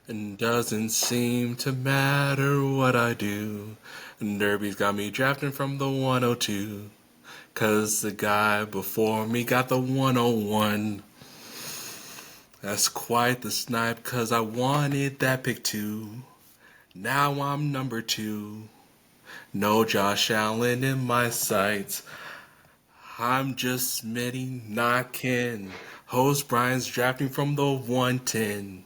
And doesn't seem to matter what I do. Derby's got me drafting from the 102. 'Cause the guy before me got the 101. That's quite the snipe, 'cause I wanted that pick too. Now I'm number 2. No Josh Allen in my sights. I'm just Smitty, not Ken. Host Brian's drafting from the 110.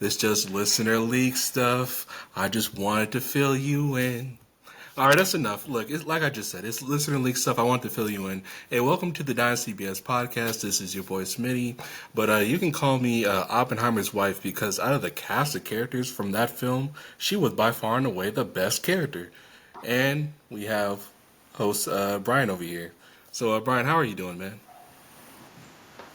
This just listener league stuff. I just wanted to fill you in. All right, that's enough. Look, it's like I just said, it's listener league stuff. I want to fill you in. Hey, welcome to the Dynasty BS podcast. This is your boy Smitty, but you can call me Oppenheimer's wife because out of the cast of characters from that film, she was by far and away the best character. And we have host Brian over here. So, Brian, how are you doing, man?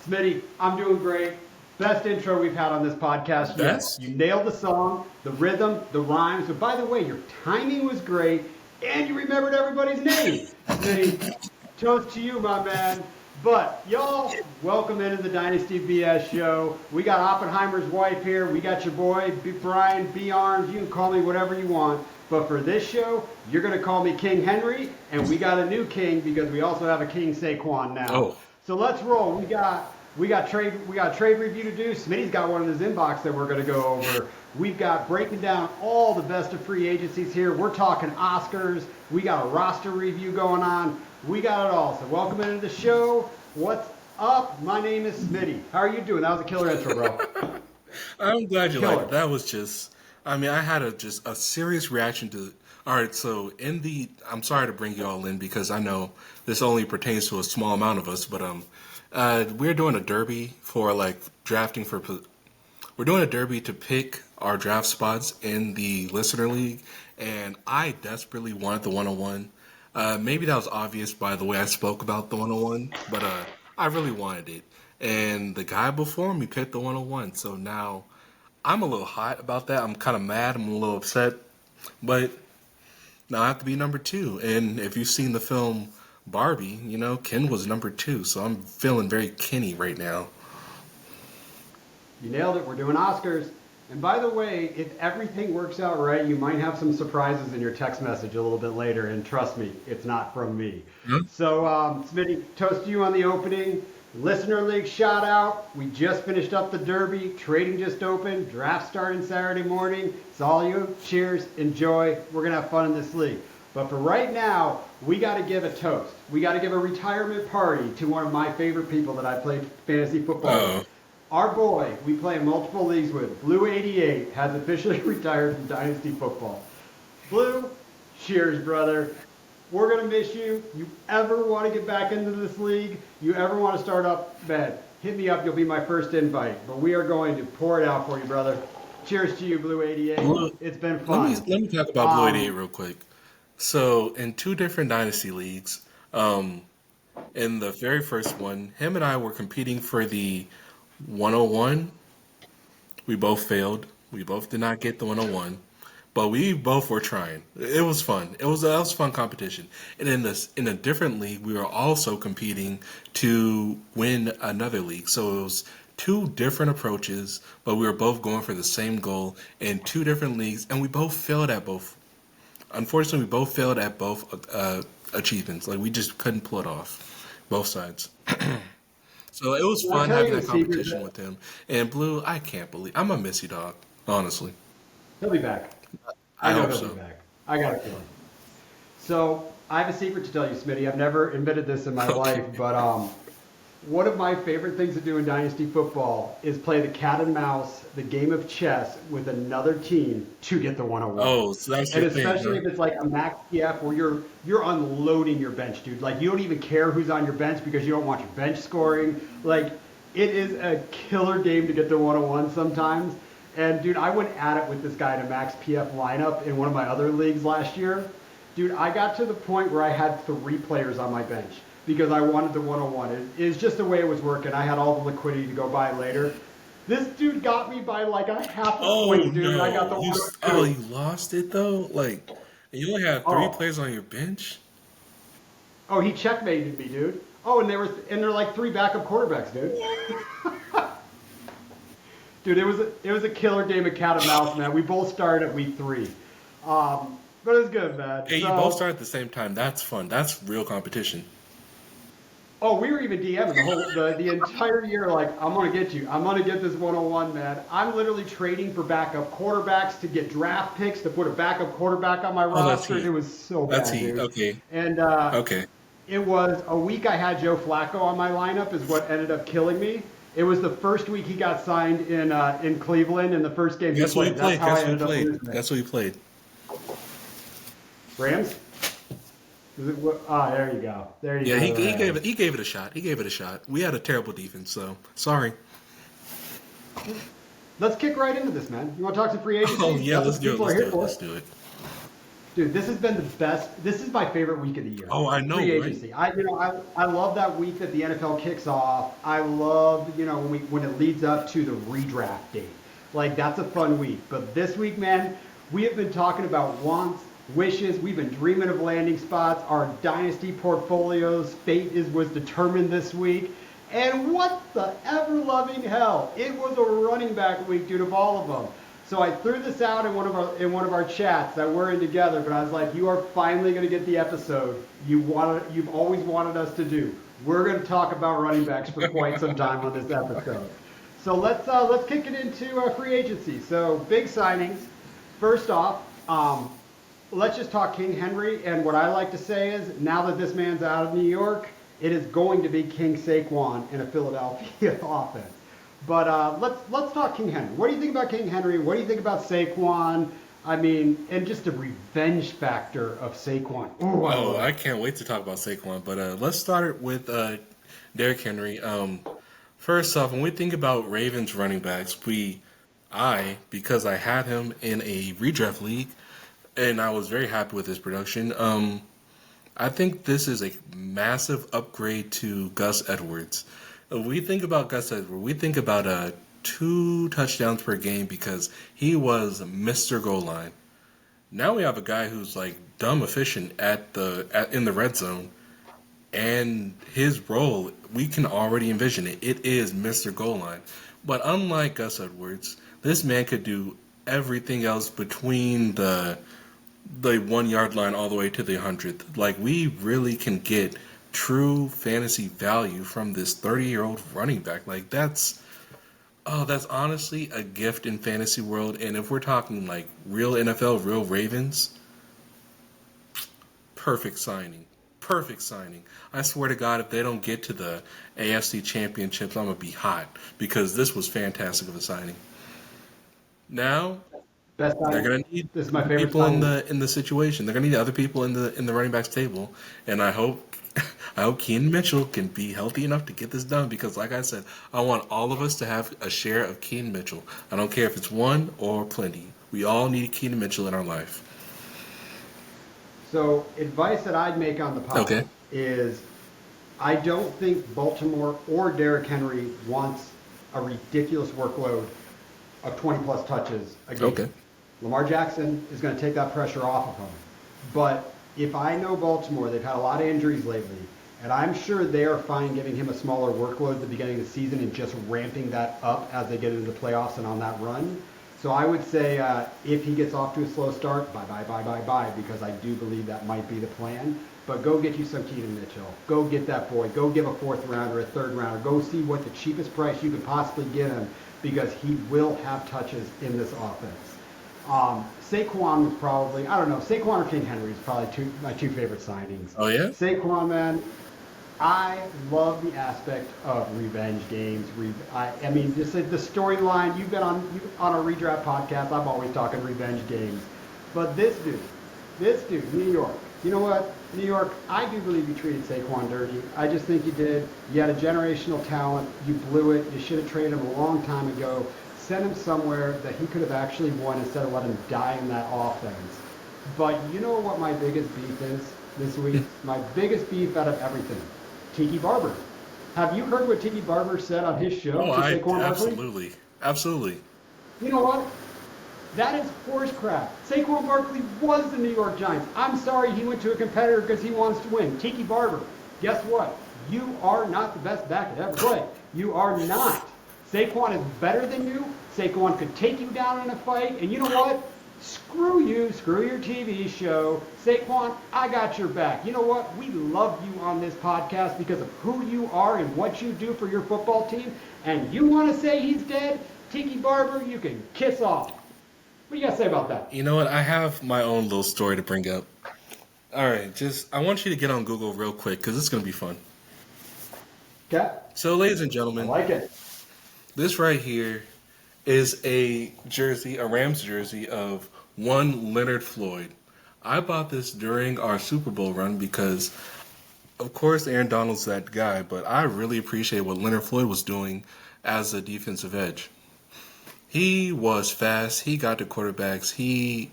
Smitty, I'm doing great. Best intro we've had on this podcast yet. Best? You nailed the song, the rhythm, the rhymes. But by the way, your timing was great, and you remembered everybody's name. Smitty, toast to you, my man. But y'all, welcome into the Dynasty BS show. We got Oppenheimer's wife here. We got your boy Brian B. Arms. You can call me whatever you want. But for this show, you're going to call me King Henry, and we got a new king because we also have a King Saquon now. Oh. So let's roll. We got trade review to do. Smitty's got one in his inbox that we're going to go over. We've got breaking down all the best of free agencies here. We're talking Oscars. We got a roster review going on. We got it all. So welcome into the show. What's up? My name is Smitty. How are you doing? That was a killer intro, bro. I'm glad you liked it. That was just, I mean, I had a serious reaction to. All right, so I'm sorry to bring you all in because I know this only pertains to a small amount of us, but we're doing a derby for drafting for. We're doing a derby to pick our draft spots in the listener league, and I desperately wanted the 101. Maybe that was obvious by the way I spoke about the 101, but I really wanted it. And the guy before me picked the 101, so now I'm a little hot about that. I'm kind of mad. I'm a little upset, but now I have to be number 2. And if you've seen the film Barbie, Ken was number 2, so I'm feeling very Kenny right now. You nailed it. We're doing Oscars. And by the way, if everything works out right, you might have some surprises in your text message a little bit later. And trust me, it's not from me. Hmm? So, Smitty, toast to you on the opening. Listener League shout out. We just finished up the Derby. Trading just opened. Draft starting Saturday morning. It's all you. Cheers. Enjoy. We're going to have fun in this league. But for right now, we got to give a toast. We got to give a retirement party to one of my favorite people that I played fantasy football with. Our boy, we play in multiple leagues with, Blue 88, has officially retired from Dynasty Football. Blue, cheers, brother. We're going to miss you. You ever want to get back into this league, you ever want to start up bed, hit me up. You'll be my first invite. But we are going to pour it out for you, brother. Cheers to you, Blue 88. Well, it's been fun. Let me talk about Blue 88 real quick. So in 2 different Dynasty leagues, in the very first one, him and I were competing for the 101. We both failed. We both did not get the 101, but we both were trying. It was fun. That was a fun competition. And in a different league, we were also competing to win another league. So it was 2 different approaches, but we were both going for the same goal in 2 different leagues, and we both failed at both. Unfortunately, we both failed at both achievements. We just couldn't pull it off, both sides. So it was fun having that competition with him. And Blue, I can't believe I'm gonna miss you, dog. Honestly, he'll be back. I hope he'll so. Be back. I got a feeling. So I have a secret to tell you, Smitty. I've never admitted this in my life, but one of my favorite things to do in Dynasty Football is play the cat and mouse, the game of chess with another team to get the 101. Oh, so that's your thing. And especially if it's like a max PF where you're unloading your bench, dude. You don't even care who's on your bench because you don't want your bench scoring. It is a killer game to get the 101 sometimes. And, dude, I went at it with this guy in a max PF lineup in one of my other leagues last year. Dude, I got to the point where I had 3 players on my bench because I wanted the 101. It's just the way it was working. I had all the liquidity to go buy later. This dude got me by a half a point, dude. No. I got the 102. You lost it, though? You only had 3 players on your bench? Oh, he checkmated me, dude. Oh, and they're 3 backup quarterbacks, dude. Dude, it was a killer game of cat and mouse, man. We both started at week 3. But it was good, man. Hey, you both start at the same time. That's fun. That's real competition. Oh, we were even DMing the entire year. Like, I'm gonna get you. I'm gonna get this 101, man. I'm literally trading for backup quarterbacks to get draft picks to put a backup quarterback on my Oh, that's roster. heat. It was so That's bad, heat. dude. Okay. And Okay. it was a week I had Joe Flacco on my lineup is what ended up killing me. It was the first week he got signed in Cleveland in the first game he Guess who he played. That's played? how I Guess who he ended up played? losing it. Guess who he played? Rams. There you go. There you Yeah, go. he gave it a shot. He gave it a shot. We had a terrible defense, so sorry. Let's kick right into this, man. You want to talk some free agency? Oh yeah, That's let's what do it. people Let's are do here it. for. Let's do it. Dude, this has been the best. This is my favorite week of the year. Oh, I know, Free right? agency. I love that week that the NFL kicks off. I love when it leads up to the redraft date. Like that's a fun week. But this week, man, we have been talking about wants, wishes. We've been dreaming of landing spots. Our dynasty portfolios fate was determined this week. And what the ever-loving hell? It was a running back week, dude, of all of them. So I threw this out in one of our chats that we're in together, but I was like, you are finally going to get the episode you've always wanted us to do. We're going to talk about running backs for quite some time on this episode. So let's kick it into free agency. So big signings. First off, let's just talk King Henry. And what I like to say is, now that this man's out of New York, it is going to be King Saquon in a Philadelphia offense. But let's talk King Henry. What do you think about King Henry? What do you think about Saquon? I mean, and just the revenge factor of Saquon. Ooh, I can't wait to talk about Saquon. But let's start with Derrick Henry. First off, when we think about Ravens running backs, because I had him in a redraft league, and I was very happy with his production. I think this is a massive upgrade to Gus Edwards. When we think about Gus Edwards, we think about 2 touchdowns per game because he was Mr. Goal Line. Now we have a guy who's like dumb efficient in the red zone, and his role, we can already envision it. It is Mr. Goal Line. But unlike Gus Edwards, this man could do everything else between the 1 yard line all the way to the 100th. Like, we really can get true fantasy value from this 30-year-old running back. Like, that's honestly a gift in fantasy world. And if we're talking like real NFL, real Ravens, perfect signing. Perfect signing. I swear to God, if they don't get to the AFC championships, I'm gonna be hot because this was fantastic of a signing. Now best they're signing. gonna need This is my favorite people signing. in the situation. They're gonna need other people in the running backs table, and I hope Keenan Mitchell can be healthy enough to get this done because, like I said, I want all of us to have a share of Keenan Mitchell. I don't care if it's one or plenty. We all need Keenan Mitchell in our life. So advice that I'd make on the pod is, I don't think Baltimore or Derrick Henry wants a ridiculous workload of 20-plus touches a game. Okay. Lamar Jackson is going to take that pressure off of him. But if I know Baltimore, they've had a lot of injuries lately, and I'm sure they are fine giving him a smaller workload at the beginning of the season and just ramping that up as they get into the playoffs and on that run. So I would say if he gets off to a slow start, bye, because I do believe that might be the plan. But go get you some Keenan Mitchell. Go get that boy. Go give a 4th rounder, a 3rd rounder. Go see what the cheapest price you can possibly get him because he will have touches in this offense. Saquon was probably, I don't know, Saquon or King Henry is probably my 2 favorite signings. Oh, yeah? Saquon, man, I love the aspect of revenge games. I mean, just the storyline. You've been on a redraft podcast. I'm always talking revenge games. But this dude, New York. You know what? New York, I do believe you treated Saquon dirty. I just think you did. You had a generational talent. You blew it. You should have traded him a long time ago. Sent him somewhere that he could have actually won instead of letting him die in that offense. But you know what my biggest beef is this week? My biggest beef out of everything. Tiki Barber. Have you heard what Tiki Barber said on his show to Saquon Barkley? Absolutely. You know what? That is horse crap. Saquon Barkley was the New York Giants. I'm sorry he went to a competitor because he wants to win. Tiki Barber, guess what? You are not the best back to ever play. You are not. Saquon is better than you. Saquon could take you down in a fight, and you know what? Screw you, screw your TV show. Saquon, I got your back. You know what? We love you on this podcast because of who you are and what you do for your football team. And you want to say he's dead? Tiki Barber, you can kiss off. What do you got to say about that? You know what? I have my own little story to bring up. All right, I want you to get on Google real quick because it's going to be fun. Okay. So, ladies and I gentlemen, like it. this right here is a jersey, a Rams jersey of one Leonard Floyd. I bought this during our Super Bowl run because, of course, Aaron Donald's that guy, but I really appreciate what Leonard Floyd was doing as a defensive edge. He was fast. He got to quarterbacks. He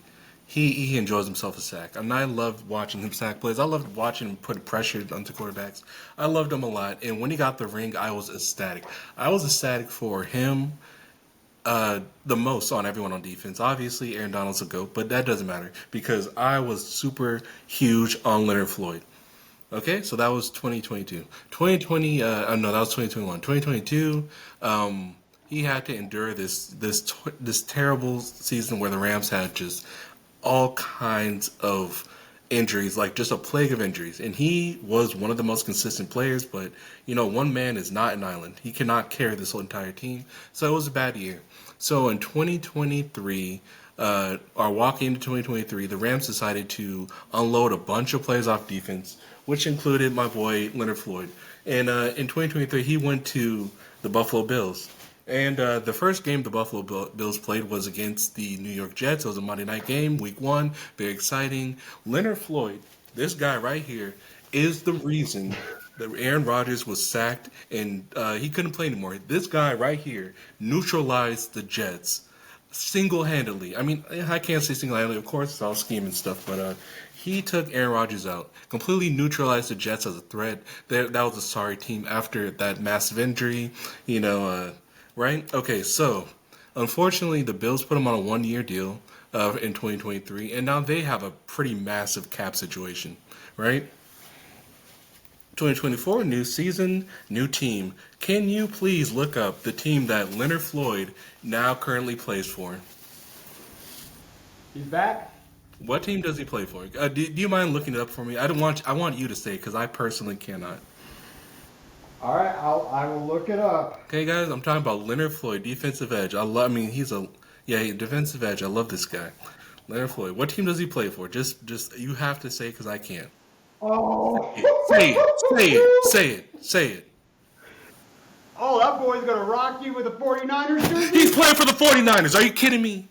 enjoys himself a sack. I mean, I loved watching him sack plays. I loved watching him put pressure onto quarterbacks. I loved him a lot. And when he got the ring, I was ecstatic. I was ecstatic for him the most on everyone on defense. Obviously, Aaron Donald's a GOAT, but that doesn't matter because I was super huge on Leonard Floyd. Okay, so that was 2022. 2020, no, that was 2021. 2022, he had to endure this terrible season where the Rams had just all kinds of injuries, like just a plague of injuries. And he was one of the most consistent players, but, one man is not an island. He cannot carry this whole entire team. So it was a bad year. So in 2023, or walking into 2023, the Rams decided to unload a bunch of players off defense, which included my boy Leonard Floyd. And in 2023, he went to the Buffalo Bills. And the first game the Buffalo Bills played was against the New York Jets. It was a Monday night game, week 1, very exciting. Leonard Floyd, this guy right here, is the reason that Aaron Rodgers was sacked and he couldn't play anymore. This guy right here neutralized the Jets single-handedly. I mean, I can't say single-handedly, of course, it's all scheme and stuff, but he took Aaron Rodgers out, completely neutralized the Jets as a threat. That was a sorry team after that massive injury, right? Okay, so unfortunately, the Bills put him on a one-year deal in 2023, and now they have a pretty massive cap situation, right? 2024, new season, new team. Can you please look up the team that Leonard Floyd now currently plays for? He's back. What team does he play for? Do you mind looking it up for me? I want you to say it because I personally cannot. All right, I will look it up. Okay, guys, I'm talking about Leonard Floyd, defensive edge. He's defensive edge. I love this guy, Leonard Floyd. What team does he play for? Just you have to say because I can't. Oh, Say it. Oh, that boy's gonna rock you with a 49ers jersey. He's playing for the 49ers. Are you kidding me?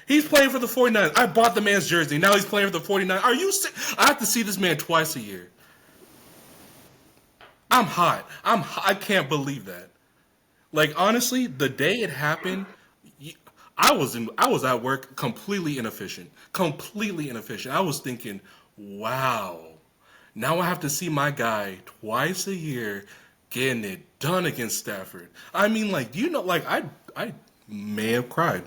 He's playing for the 49ers. I bought the man's jersey. Now he's playing for the 49ers. Are you I have to see this man twice a year. I'm hot. I can't believe that. Like, honestly, the day it happened, I was at work completely inefficient. I was thinking, wow, now I have to see my guy twice a year getting it done against Stafford. I mean, like, I may have cried.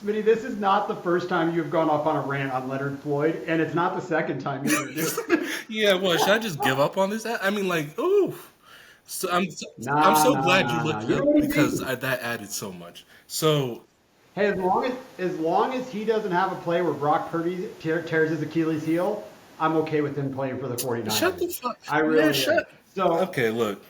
Smitty, this is not the first time you've gone off on a rant on Leonard Floyd, and it's not the second time either. Yeah, what, should I just give up on this? I mean, like, ooh. So I'm so glad you looked it up because that added so much. So, hey, as long as he doesn't have a play where Brock Purdy tears his Achilles heel, I'm okay with him playing for the 49ers. Shut the fuck. I really am. So okay, look,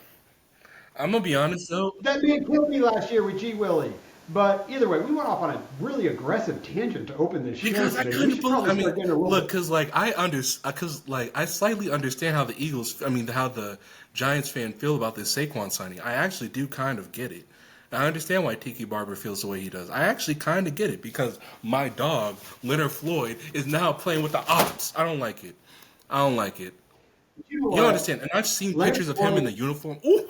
I'm gonna be honest though. That man killed me last year with G Willie. But either way, we went off on a really aggressive tangent to open this show. Because I couldn't believe. I mean, look, because I slightly understand how how the Giants fan feel about this Saquon signing. I actually do kind of get it. I understand why Tiki Barber feels the way he does. I actually kind of get it because my dog Leonard Floyd is now playing with the Ops. I don't like it. You understand? And I've seen pictures of him in the uniform. Ooh.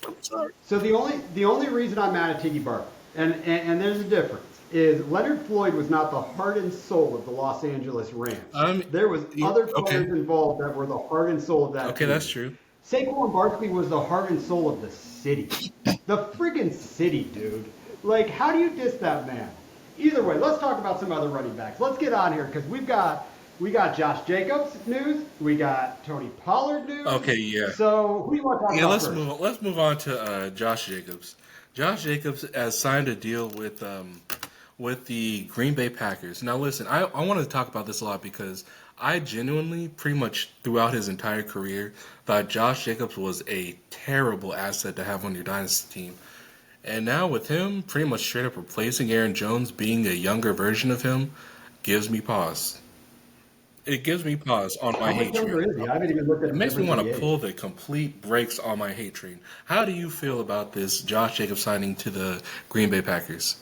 I'm sorry. So the only reason I'm mad at Tiki Barber, and there's a difference, is Leonard Floyd was not the heart and soul of the Los Angeles Rams. There was other players involved that were the heart and soul of that team. Okay, that's true. Saquon Barkley was the heart and soul of the city. The friggin' city, dude. Like, how do you diss that man? Either way, let's talk about some other running backs. Let's get on here because we've got We got Josh Jacobs news. We got Tony Pollard news. Okay, yeah. So who do you want to talk Yeah, about let's first? move on. Let's move on to Josh Jacobs. Josh Jacobs has signed a deal with the Green Bay Packers. Now, listen, I want to talk about this a lot because I genuinely, pretty much throughout his entire career, thought Josh Jacobs was a terrible asset to have on your dynasty team. And now with him pretty much straight up replacing Aaron Jones, being a younger version of him, gives me pause. It gives me pause on my How much hate younger train. is he? I haven't even looked at It the makes me difference in want the to age. pull the complete brakes on my hate train. How do you feel about this Josh Jacobs signing to the Green Bay Packers?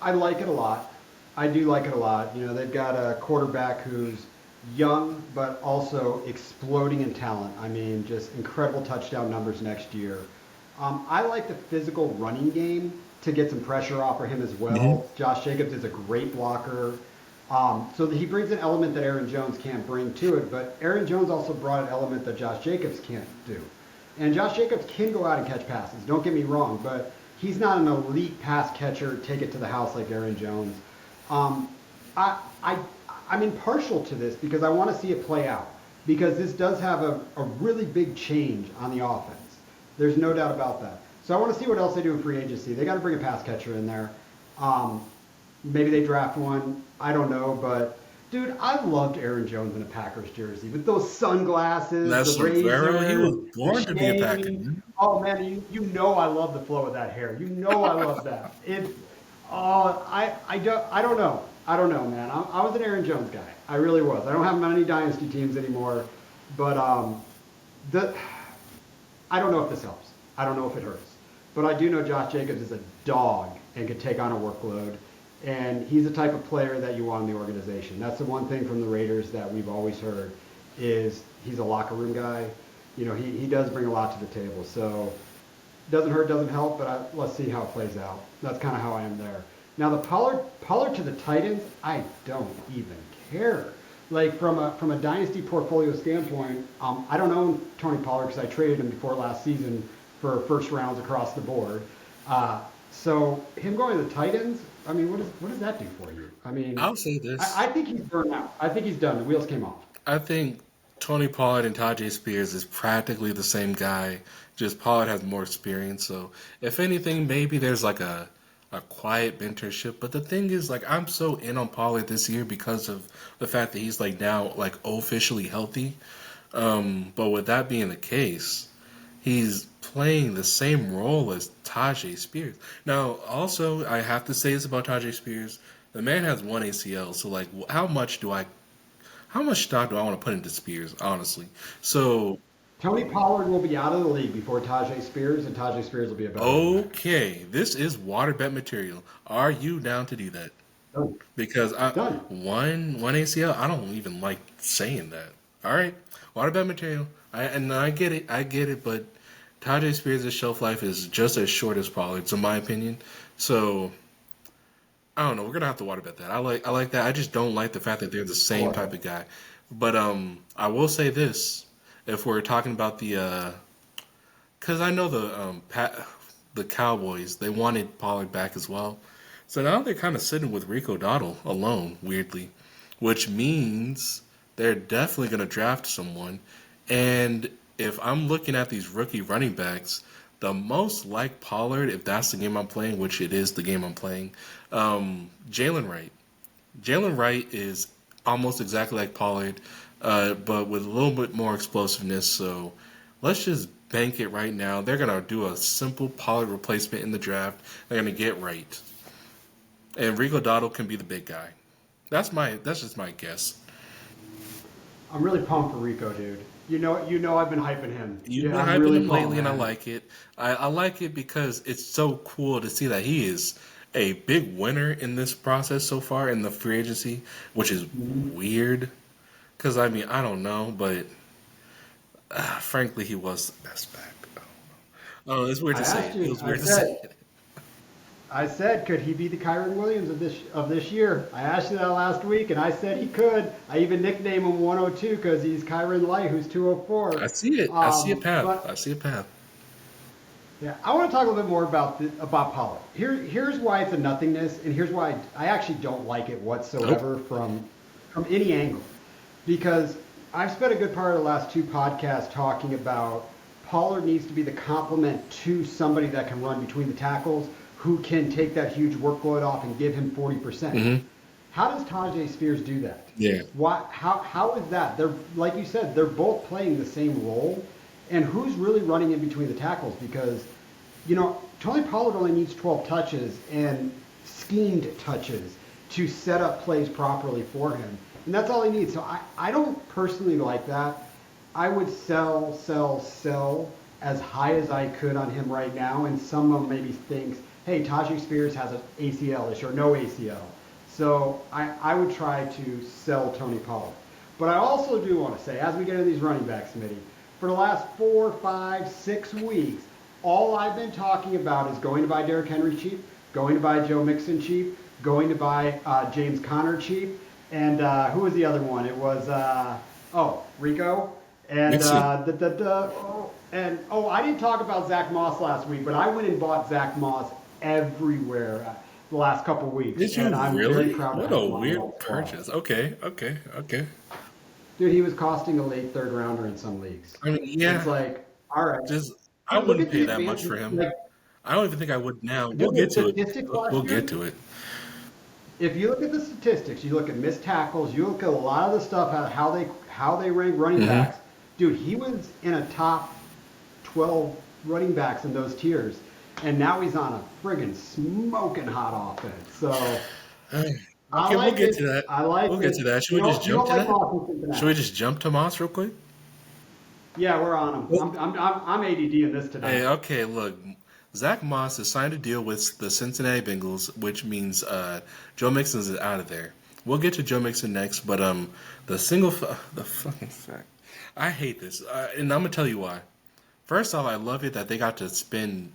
I like it a lot. I do like it a lot. They've got a quarterback who's young but also exploding in talent. I mean, just incredible touchdown numbers next year. I like the physical running game to get some pressure off of him as Hmm. well. Josh Jacobs is a great blocker. So he brings an element that Aaron Jones can't bring to it, but Aaron Jones also brought an element that Josh Jacobs can't do. And Josh Jacobs can go out and catch passes, don't get me wrong, but he's not an elite pass catcher, take it to the house like Aaron Jones. Um, I, I, I'm impartial to this because I want to see it play out because this does have a really big change on the offense. There's no doubt about that. So I want to see what else they do in free agency. They got to bring a pass catcher in there. Um, Maybe they draft one. I don't know, but dude, I loved Aaron Jones in a Packers jersey with those sunglasses, the That's Rivero. He was razor, the born to be a Packer. chain. Oh man, you know I love the flow of that hair. You know I love that. I don't know. I don't know, man. I was an Aaron Jones guy. I really was. I don't have many dynasty teams anymore, but the I don't know if this helps. I don't know if it hurts. But I do know Josh Jacobs is a dog and could take on a workload. And he's the type of player that you want in the organization. That's the one thing from the Raiders that we've always heard is he's a locker room guy. He does bring a lot to the table. So doesn't hurt, doesn't help, but let's see how it plays out. That's kind of how I am there. Now the Pollard to the Titans, I don't even care. Like from a dynasty portfolio standpoint, I don't own Tony Pollard because I traded him before last season for first rounds across the board. So him going to the Titans, I mean, what does that do for you? I mean, I'll say this. I think he's burned out. I think he's done. The wheels came off. I think Tony Pollard and Tajay Spears is practically the same guy. Just Pollard has more experience. So if anything, maybe there's like a quiet mentorship. But the thing is, like, I'm so in on Pollard this year because of the fact that he's like now like officially healthy. But with that being the case, he's playing the same role as Tajay Spears. Now, also, I have to say this about Tajay Spears. The man has one ACL, so like, how much stock do I want to put into Spears, honestly? So, Tony Pollard will be out of the league before Tajay Spears, and Tajay Spears will be a better running back. okay, this is water bet material. Are you down to do that? Done. Because I Done. one ACL, I don't even like saying that. All right, water bet material. I get it, but Tajay Spears' shelf life is just as short as Pollard's, in my opinion. So I don't know. We're gonna have to water bet that. I like that. I just don't like the fact that they're the same type of guy. But I will say this: if we're talking about because I know the Cowboys, they wanted Pollard back as well. So now they're kind of sitting with Rico Dottle alone, weirdly, which means they're definitely going to draft someone. And if I'm looking at these rookie running backs, the most like Pollard, if that's the game I'm playing, which it is the game I'm playing, Jalen Wright. Jalen Wright is almost exactly like Pollard, but with a little bit more explosiveness. So let's just bank it right now. They're gonna do a simple Pollard replacement in the draft. They're gonna get right, and Rico Dottle can be the big guy. That's just my guess. I'm really pumped for Rico, dude. You know I've been hyping him. You've Yeah, been I'm hyping really him pumped, lately, and I man. like it. I like it because it's so cool to see that he is a big winner in this process so far in the free agency, which is weird. Because I mean, I don't know, but frankly, he was the best back. Oh, it's weird I to say asked it. It you. was I weird to say said, it. I said, could he be the Kyron Williams of this year? I asked you that last week, and I said he could. I even nicknamed him 102 because he's Kyron Light, who's I 204. see it. I see a path. But I see a path. Yeah, I want to talk a little bit more about Pollard. Here's why it's a nothingness, and here's why I actually don't like it Nope. whatsoever from any angle. Because I've spent a good part of the last two podcasts talking about Pollard needs to be the complement to somebody that can run between the tackles, who can take that huge workload off and give him 40%. Hmm. How does Tajay Spears do that? Yeah. Why? How is that? They're like you said, they're both playing the same role, and who's really running in between the tackles? Because Tony Pollard only needs 12 touches and schemed touches to set up plays properly for him, and that's all he needs. So I don't personally like that. I would sell as high as I could on him right now, and someone maybe thinks, hey, Tajay Spears has an ACL issue or no ACL. So I would try to sell Tony Pollard. But I also do want to say, as we get into these running backs, Smitty, for the last 4, 5, 6 weeks, all I've been talking about is going to buy Derrick Henry cheap, going to buy Joe Mixon cheap, going to buy James Conner cheap, and who was the other one? It was Rico, and Mixon. I didn't talk about Zach Moss last week, but I went and bought Zach Moss everywhere the last couple weeks, Did you and I'm very really? proud to What have a him on my weird squad. purchase. Okay, okay, okay. Dude, he was costing a late third rounder in some leagues. I mean, It's yeah, like, all right, just I dude, look wouldn't at pay the that much advantage. for him. Like, I don't even think I would now. We'll dude, the get to it. statistics We'll last get year. to it. If you look at the statistics, you look at missed tackles, you look at a lot of the stuff how they rank running Hmm. backs. Dude, he was in a top 12 running backs in those tiers, and now he's on a friggin' smoking hot offense. So I Okay, we'll like get to it. that. I like We'll get to it. that. Should we just You jump don't to like that? Moss in Should we Cincinnati. just jump to Moss real quick? Yeah, we're on him. Well, I'm ADD in this tonight. hey, okay, look. Zach Moss has signed a deal with the Cincinnati Bengals, which means Joe Mixon is out of there. We'll get to Joe Mixon next, but the fucking fact. I hate this, and I'm gonna tell you why. First off, I love it that they got to spend.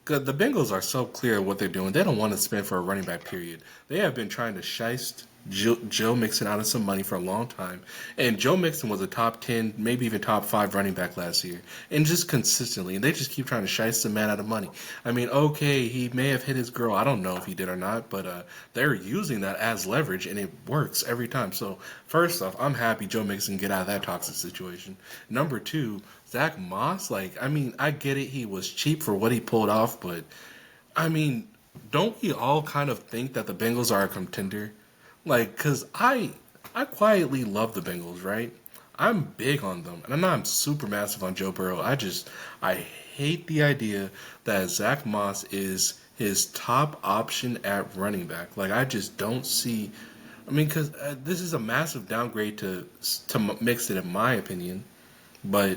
'Cause the Bengals are so clear what they're doing. They don't want to spend for a running back, period. They have been trying to shiest Joe Mixon out of some money for a long time. And Joe Mixon was a top 10, maybe even top 5 running back last year. And just consistently. And they just keep trying to shiest the man out of money. I mean, okay, he may have hit his girl. I don't know if he did or not. But they're using that as leverage, and it works every time. So, first off, I'm happy Joe Mixon get out of that toxic situation. Number two, Zach Moss, like, I mean, I get it. He was cheap for what he pulled off, but I mean, don't we all kind of think that the Bengals are a contender? Like, cause I quietly love the Bengals, right? I'm big on them, and I'm super massive on Joe Burrow. I hate the idea that Zach Moss is his top option at running back. Like, I just don't see. I mean, cause this is a massive downgrade to mix it, in my opinion. But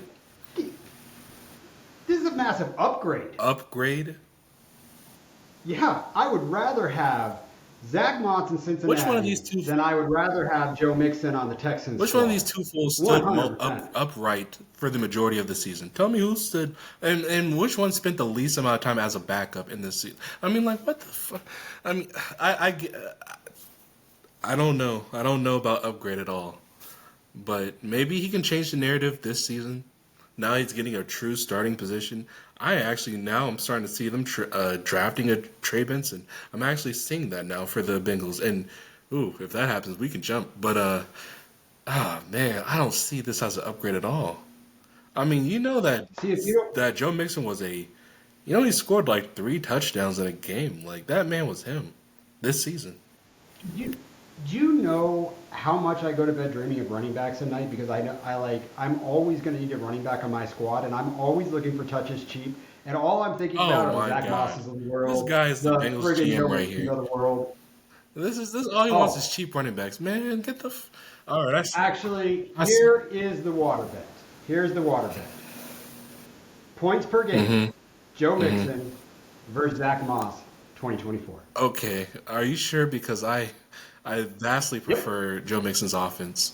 This is a massive upgrade. upgrade. Yeah, I would rather have Zach Moss in Which one of Cincinnati these two? than I would rather have Joe Mixon on the Texans Which one of these squad. two fools stood 100%. upright for the majority of the season? Tell me who stood, and which one spent the least amount of time as a backup in this season? I mean, like, what the fuck? I mean, I don't know. I don't know about upgrade at all. But maybe he can change the narrative this season. Now he's getting a true starting position. I'm starting to see them drafting a Trey Benson. I'm actually seeing that now for the Bengals. And ooh, if that happens, we can jump. But man, I don't see this as an upgrade at all. I mean, you know See, if you don't, that Joe Mixon was he scored like 3 touchdowns in a game. Like that man was him this season. you, do you know how much I go to bed dreaming of running backs at night? Because I know I'm always going to need a running back on my squad, and I'm always looking for touches cheap. And all I'm thinking Oh about are the my Zach god, Mosses of the this world, guy is the the Bengals friggin' Joe GM right Mixons here. of the world. This all he wants is Oh, cheap running backs. Man, get the. All right, actually, I see. here is the water bet. Here's the water bet. Points per game, Mm-hmm. Joe Mm-hmm. Mixon versus Zach Moss, 2024. Okay, are you sure? Because I vastly Yep. prefer Joe Mixon's offense.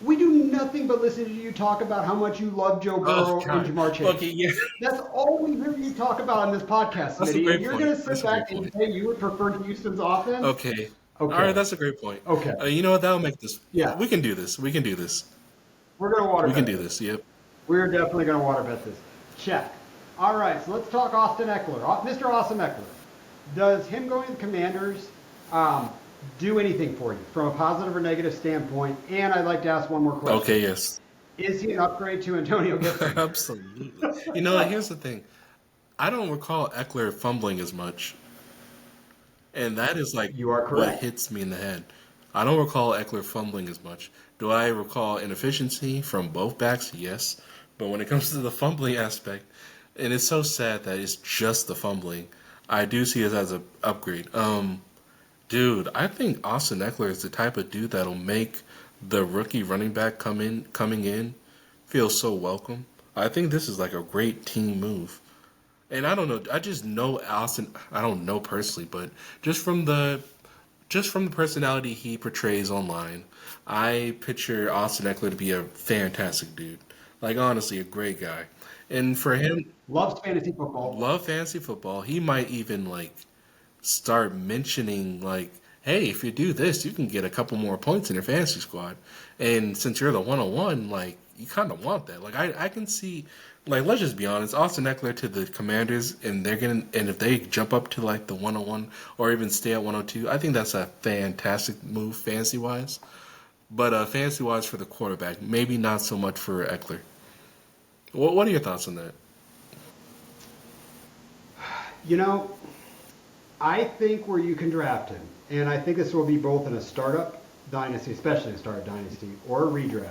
We do nothing but listen to you talk about how much you love Joe Oh Burrow and God. Jamar Chase. Okay, yeah, That's all we hear you talk about on this podcast, that's a Smitty. And great you're point. going to sit That's a great back and point. say you would prefer Houston's offense? Okay, all right, Okay. that's a great point. Okay. You know what? That'll make this. Yeah. We can do this. We can do this. We're going to water We can bet do this. this. Yep. We're definitely going to water bet this. Check. All right, so let's talk Austin Eckler. Mr. Awesome Eckler. Does him going to the Commanders um, do anything for you from a positive or negative standpoint? And I'd like to ask one more question. Okay, yes. Is he an upgrade to Antonio Gibson? Absolutely. You know, here's the thing. I don't recall Eckler fumbling as much. And that is like You are what correct. hits me in the head. I don't recall Eckler fumbling as much. Do I recall inefficiency from both backs? Yes. But when it comes to the fumbling aspect, and it's so sad that it's just the fumbling, I do see it as an upgrade. Dude, I think Austin Eckler is the type of dude that'll make the rookie running back coming in feel so welcome. I think this is like a great team move. And I don't know. I just know Austin. I don't know personally, but just from the personality he portrays online, I picture Austin Eckler to be a fantastic dude. Like honestly, a great guy. And for him, Loves fantasy football. love fantasy football. He might even like start mentioning like, hey, if you do this, you can get a couple more points in your fantasy squad. And since you're the 101, like you kind of want that. Like I can see, like let's just be honest, Austin Eckler to the Commanders, and and if they jump up to like the 101 or even stay at 102, I think that's a fantastic move fantasy wise. But fantasy wise for the quarterback, maybe not so much for Eckler. What are your thoughts on that? You know, I think where you can draft him, and I think this will be both in a startup dynasty, especially a startup dynasty, or a redraft.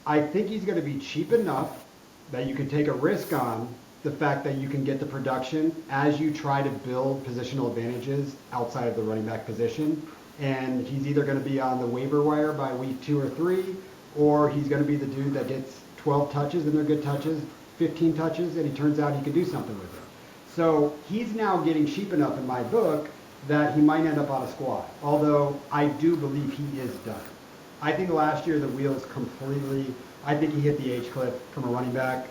I think he's going to be cheap enough that you can take a risk on the fact that you can get the production as you try to build positional advantages outside of the running back position. And he's either going to be on the waiver wire by week 2 or 3, or he's going to be the dude that gets 12 touches and they're good touches, 15 touches, and he turns out he can do something with it. So he's now getting cheap enough in my book that he might end up on a squad. Although I do believe he is done. I think last year the wheels completely. I think he hit the age cliff from a running back,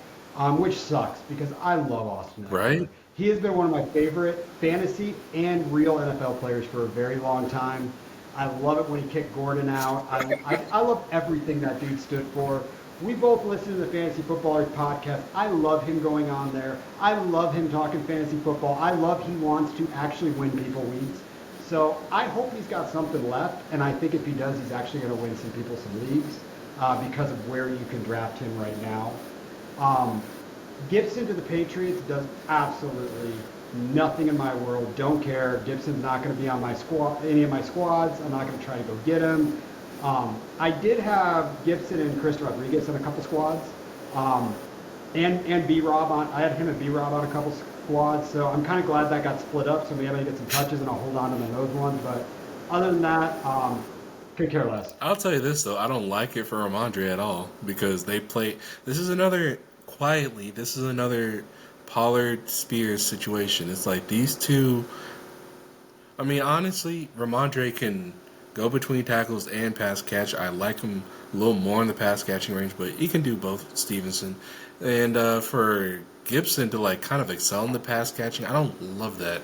which sucks because I love Austin Eckler. Right? He has been one of my favorite fantasy and real NFL players for a very long time. I love it when he kicked Gordon out. I love everything that dude stood for. We both listen to the Fantasy Footballers podcast. I love him going on there. I love him talking fantasy football. I love he wants to actually win people weeks. So I hope he's got something left, and I think if he does, he's actually going to win some people some leagues because of where you can draft him right now. Um, Gibson to the Patriots does absolutely nothing in my world. Don't care. Gibson's not going to be on my squad, any of my squads. I'm not going to try to go get him. I did have Gibson and Chris Rodriguez in a couple squads, and B Rob on. I had him and B Rob on a couple squads, so I'm kind of glad that got split up. So maybe I'm gonna get some touches, and I'll hold on to those ones. But other than that, could care less. I'll tell you this though, I don't like it for Ramondre at all because they play. This is another quietly. This is another Pollard Spears situation. It's like these two. I mean, honestly, Ramondre can go between tackles and pass catch. I like him a little more in the pass catching range, but he can do both. Stevenson, and for Gibson to like kind of excel in the pass catching, I don't love that.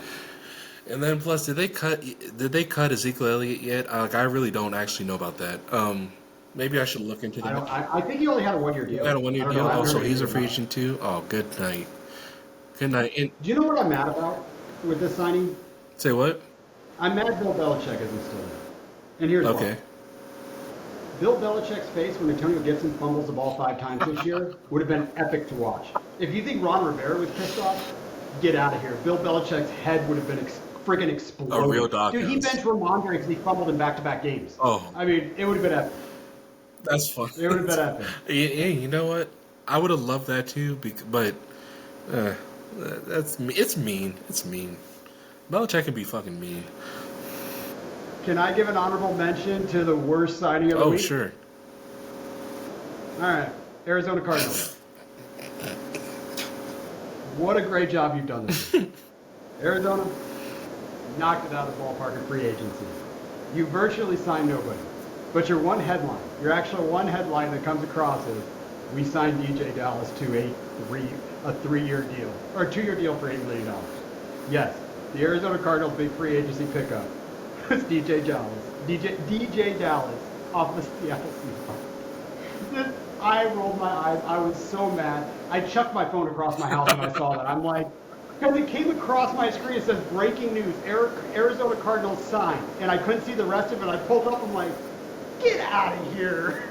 And then plus, did they cut Ezekiel Elliott yet? Like, I really don't actually know about that. Maybe I should look into I the. don't. I think he only had a 1 year He deal. got a I 1 year don't deal. know. I Oh, haven't so heard he's a anything free about it. agent too. Oh, good night. Good night. And Do you know what I'm mad about with this signing? say what? I'm mad Bill Belichick isn't still there, and here's Okay. why. Bill Belichick's face when Antonio Gibson fumbles the ball 5 times this year would have been epic to watch. If you think Ron Rivera was pissed off, get out of here. Bill Belichick's head would have been freaking exploded. A real Dude, he doghouse. benched Ramondre because he fumbled in back-to-back games. Oh, I mean, it would have been epic. that's fun. It would have been epic. Yeah, you know what? I would have loved that too, but uh, it's mean. It's mean. Belichick can be fucking mean. Can I give an honorable mention to the worst signing of the Oh, week? sure. All right, Arizona Cardinals. What a great job you've done this year. Arizona knocked it out of the ballpark in free agency. You virtually signed nobody. But your one headline, your actual one headline that comes across is, we signed DJ Dallas to a 3-year deal, or a 2-year deal for $8 million. Yes, the Arizona Cardinals' big free agency pickup was DJ Dallas. DJ Dallas off the Seattle Seahawks. I rolled my eyes. I was so mad. I chucked my phone across my house when I saw that. I'm like, because it came across my screen. It says breaking news: Arizona Cardinals signed, and I couldn't see the rest of it. I pulled up. I'm like, get out of here.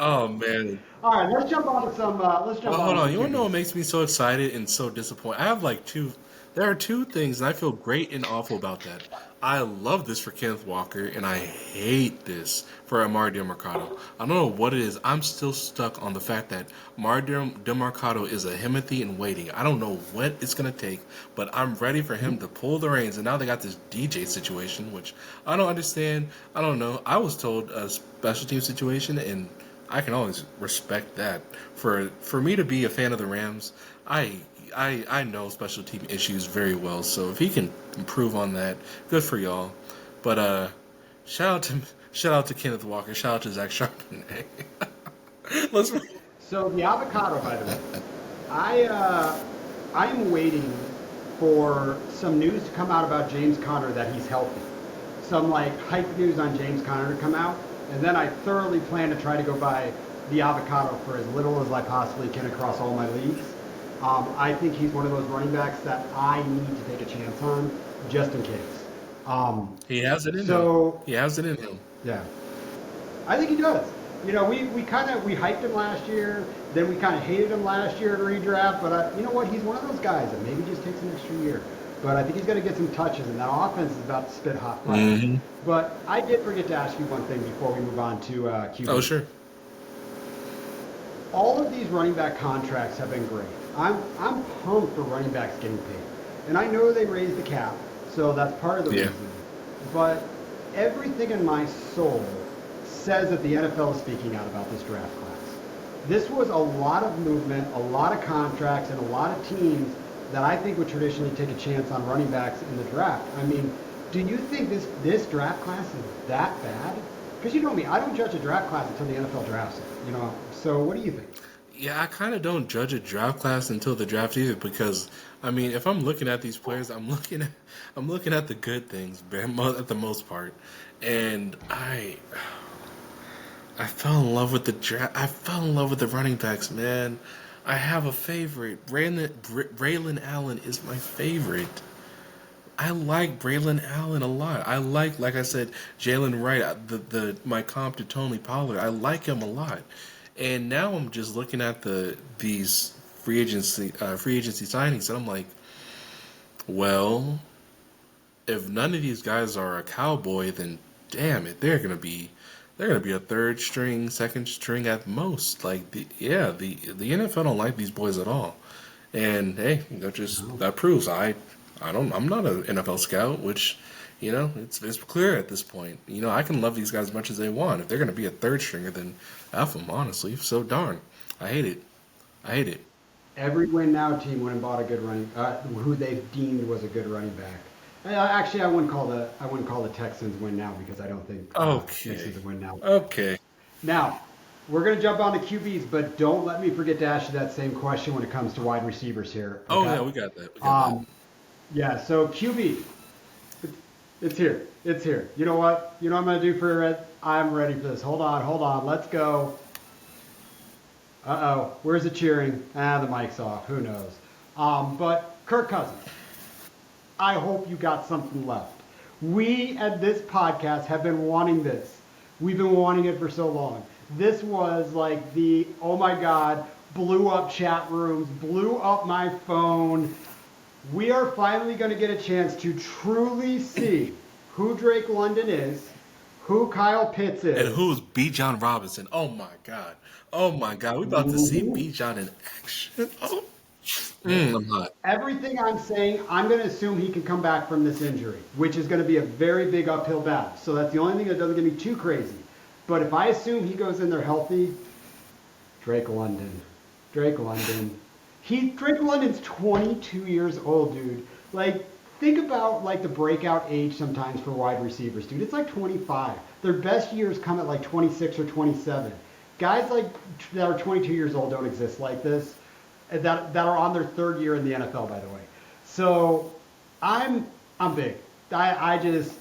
Oh man. All right, let's jump on to some. Let's jump Well, on hold to on. some You want to know what QBs. makes me so excited and so disappointed? I have like two. There are two things, and I feel great and awful about that. I love this for Kenneth Walker, and I hate this for Amari DeMarcado. I don't know what it is. I'm still stuck on the fact that Amari DeMarcado is a Himothy in waiting. I don't know what it's going to take, but I'm ready for him to pull the reins. And now they got this DJ situation, which I don't understand. I don't know. I was told a special team situation, and I can always respect that. For me to be a fan of the Rams, I know special team issues very well. So if he can improve on that, good for y'all. But shout out to shout out to Kenneth Walker. Shout out to Zach Charbonnet. Let's. So the avocado, by the way, I'm waiting for some news to come out about James Conner that he's healthy. Some like hype news on James Conner to come out, and then I thoroughly plan to try to go buy the avocado for as little as I possibly can across all my leagues. I think he's one of those running backs that I need to take a chance on just in case. He has it in him. So He has it in him. yeah, I think he does. You know, we kind of we hyped him last year, then we kind of hated him last year at redraft. But you know what? He's one of those guys that maybe just takes an extra year. But I think he's going to get some touches, and that offense is about to spit hot fire. Mm-hmm. But I did forget to ask you one thing before we move on to QB. Oh sure. All of these running back contracts have been great. I'm pumped for running backs getting paid, and I know they raised the cap, so that's part of the Yeah. reason. But everything in my soul says that the NFL is speaking out about this draft class. This was a lot of movement, a lot of contracts, and a lot of teams that I think would traditionally take a chance on running backs in the draft. I mean, do you think this draft class is that bad? Because you know me, I don't judge a draft class until the NFL drafts it. You know, so what do you think? Yeah, I kind of don't judge a draft class until the draft either because I mean, if I'm looking at these players, I'm looking at the good things at the most part, and I fell in love with the draft. I fell in love with the running backs, man. I have a favorite. Braylon Allen is my favorite. I like Braylon Allen a lot. I like I said, Jalen Wright. My comp to Tony Pollard. I like him a lot. And now I'm just looking at these free agency signings, and I'm like, well, if none of these guys are a cowboy, then damn it, they're gonna be a third string, second string at most. Like the NFL don't like these boys at all. And hey, that proves I'm not an NFL scout, which it's clear at this point. I can love these guys as much as they want. If they're gonna be a third stringer, then F them, honestly. So darn. I hate it. I hate it. Every win now team went and bought a good running, who they deemed was a good running back. Actually, I wouldn't call the Texans win now because I don't think Okay. Texans win now. Okay. Now, we're going to jump on to QBs, but don't let me forget to ask you that same question when it comes to wide receivers here. Oh okay? yeah, we got that. We got that. Yeah, so QB, it's here. It's here. You know what? You know what I'm going to do for it? I'm ready for this. Hold on. Let's go. Uh-oh. Where's the cheering? The mic's off. Who knows? But Kirk Cousins, I hope you got something left. We at this podcast have been wanting this. We've been wanting it for so long. This was like oh my God, blew up chat rooms, blew up my phone. We are finally going to get a chance to truly see who Drake London is, who Kyle Pitts is. And who's B. John Robinson? Oh my God. Oh my God. We're about to see Ooh. B. John in action. Oh. I'm hot. Everything I'm saying, I'm going to assume he can come back from this injury, which is going to be a very big uphill battle. So that's the only thing that doesn't get me too crazy. But if I assume he goes in there healthy, Drake London. Drake London's 22 years old, dude. Like, think about like the breakout age sometimes for wide receivers, dude. It's like 25. Their best years come at like 26 or 27. Guys like that are 22 years old don't exist like this. That are on their third year in the NFL, by the way. So I'm big. I just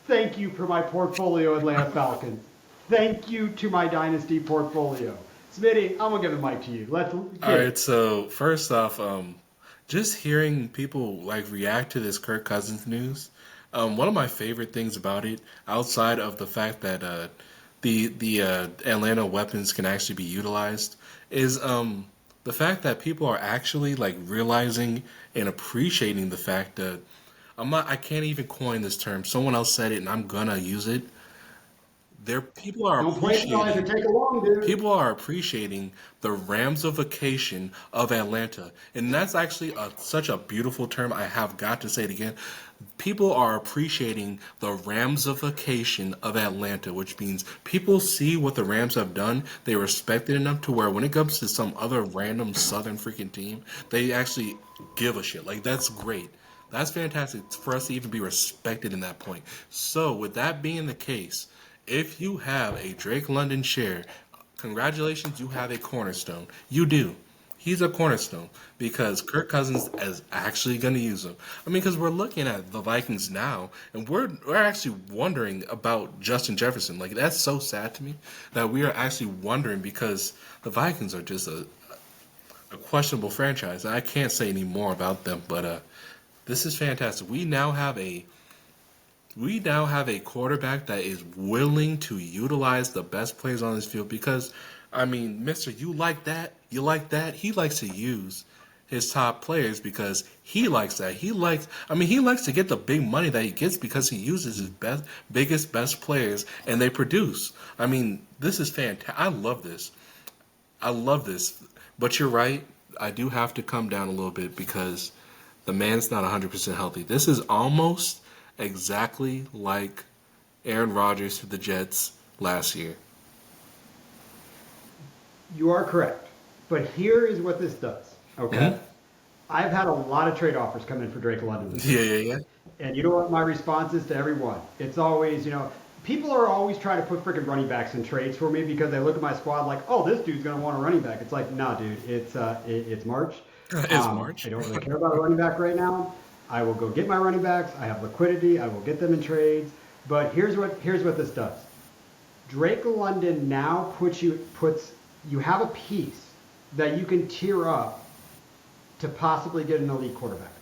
thank you for my portfolio, Atlanta Falcons. Thank you to my dynasty portfolio. Smitty, I'm gonna give the mic to you. Let's All hit right, it. so first off, just hearing people like react to this Kirk Cousins news, one of my favorite things about it, outside of the fact that the Atlanta weapons can actually be utilized, is the fact that people are actually like realizing and appreciating the fact that I can't even coin this term. Someone else said it, and I'm gonna use it. There, Don't play it or take a long, dude. people are appreciating the Ramsification of Atlanta, and that's actually such a beautiful term. I have got to say it again. People are appreciating the Ramsification of Atlanta, which means people see what the Rams have done. They respect it enough to where when it comes to some other random Southern freaking team, they actually give a shit. Like that's great. That's fantastic for us to even be respected in that point. So, with that being the case, if you have a Drake London share, congratulations, you have a cornerstone. You do. He's a cornerstone because Kirk Cousins is actually going to use him. I mean, because we're looking at the Vikings now, and we're actually wondering about Justin Jefferson. Like that's so sad to me that we are actually wondering because the Vikings are just a questionable franchise. I can't say any more about them, but this is fantastic. We now have a quarterback that is willing to utilize the best players on this field because, I mean, Mister, you like that? You like that? He likes to use his top players because he likes that. He likes to get the big money that he gets because he uses his best players and they produce. I mean, this is fantastic. I love this. I love this. But you're right. I do have to come down a little bit because the man's not 100% healthy. This is almost exactly like Aaron Rodgers to the Jets last year. You are correct. But here is what this does. Hmm. Okay. I've had a lot of trade offers come in for Drake London this Yeah, year. yeah, yeah. And you know what my response is to everyone? It's always, people are always trying to put freaking running backs in trades for me because they look at my squad like, oh, this dude's gonna want a running back. It's like, nah, dude, it's March. It's I March. don't really care about a running back right now. I will go get my running backs. I have liquidity. I will get them in trades. But here's what this does. Drake London now puts you have a piece that you can tier up to possibly get an elite quarterback.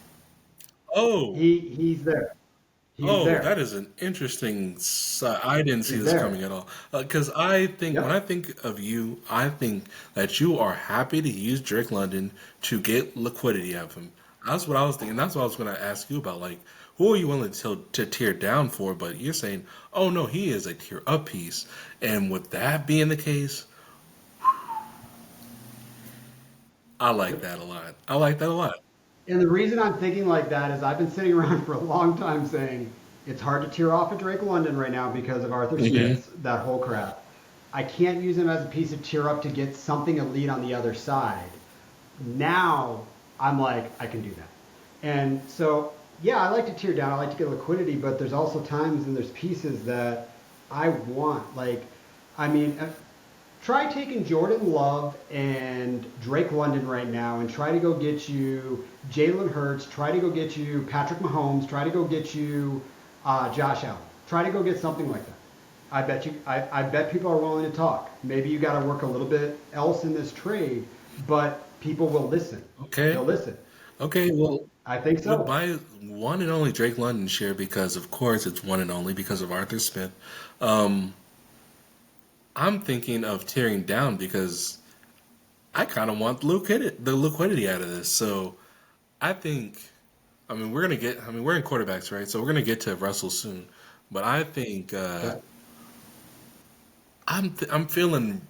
Oh, He's there. He's oh, there. that is an interesting. I didn't see He's this there. coming at all. Because I think when I Yep. think of you, I think that you are happy to use Drake London to get liquidity out of him. That's what I was thinking. That's what I was going to ask you about. Like, who are you willing to tear down for? But you're saying, oh no, he is a tier up piece. And with that being the case, I like Yep. that a lot. I like that a lot. And the reason I'm thinking like that is I've been sitting around for a long time saying it's hard to tear off a Drake London right now because of Arthur Hmm. Smith's that whole crap. I can't use him as a piece of tear up to get something elite on the other side. Now I'm like, I can do that. And so, yeah, I like to tear down. I like to get liquidity, but there's also times and there's pieces that I want. Like, I mean, try taking Jordan Love and Drake London right now and try to go get you Jalen Hurts, try to go get you Patrick Mahomes, try to go get you Josh Allen. Try to go get something like that. I bet people are willing to talk. Maybe you got to work a little bit else in this trade, but people will listen. Okay. They'll listen. Okay. Well, I think with so. my one and only Drake London share, because of course it's one and only because of Arthur Smith. Um, I'm thinking of tearing down because I kind of want the liquidity out of this. So I think, I mean, we're in quarterbacks, right? So we're gonna get to Russell soon. But I think Okay. I'm feeling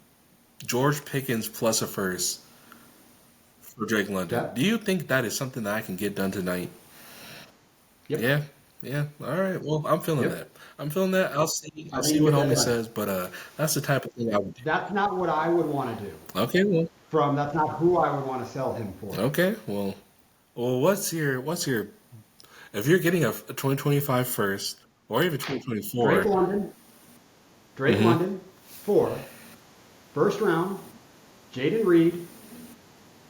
George Pickens plus a first for Drake London. Okay. Do you think that is something that I can get done tonight? Yep. Yeah, yeah. All right. Well, I'm feeling Yep. that. I'm feeling that. I'll see. I I'll think see you what get that homie done. says. But that's the type of thing I would do. That's not what I would want to do. Okay. Well. That's not who I would want to sell him for. Okay. Well. What's your if you're getting a 2025 first or even Drake 2024? London, Drake Hmm. London, for first round, Jaden Reed,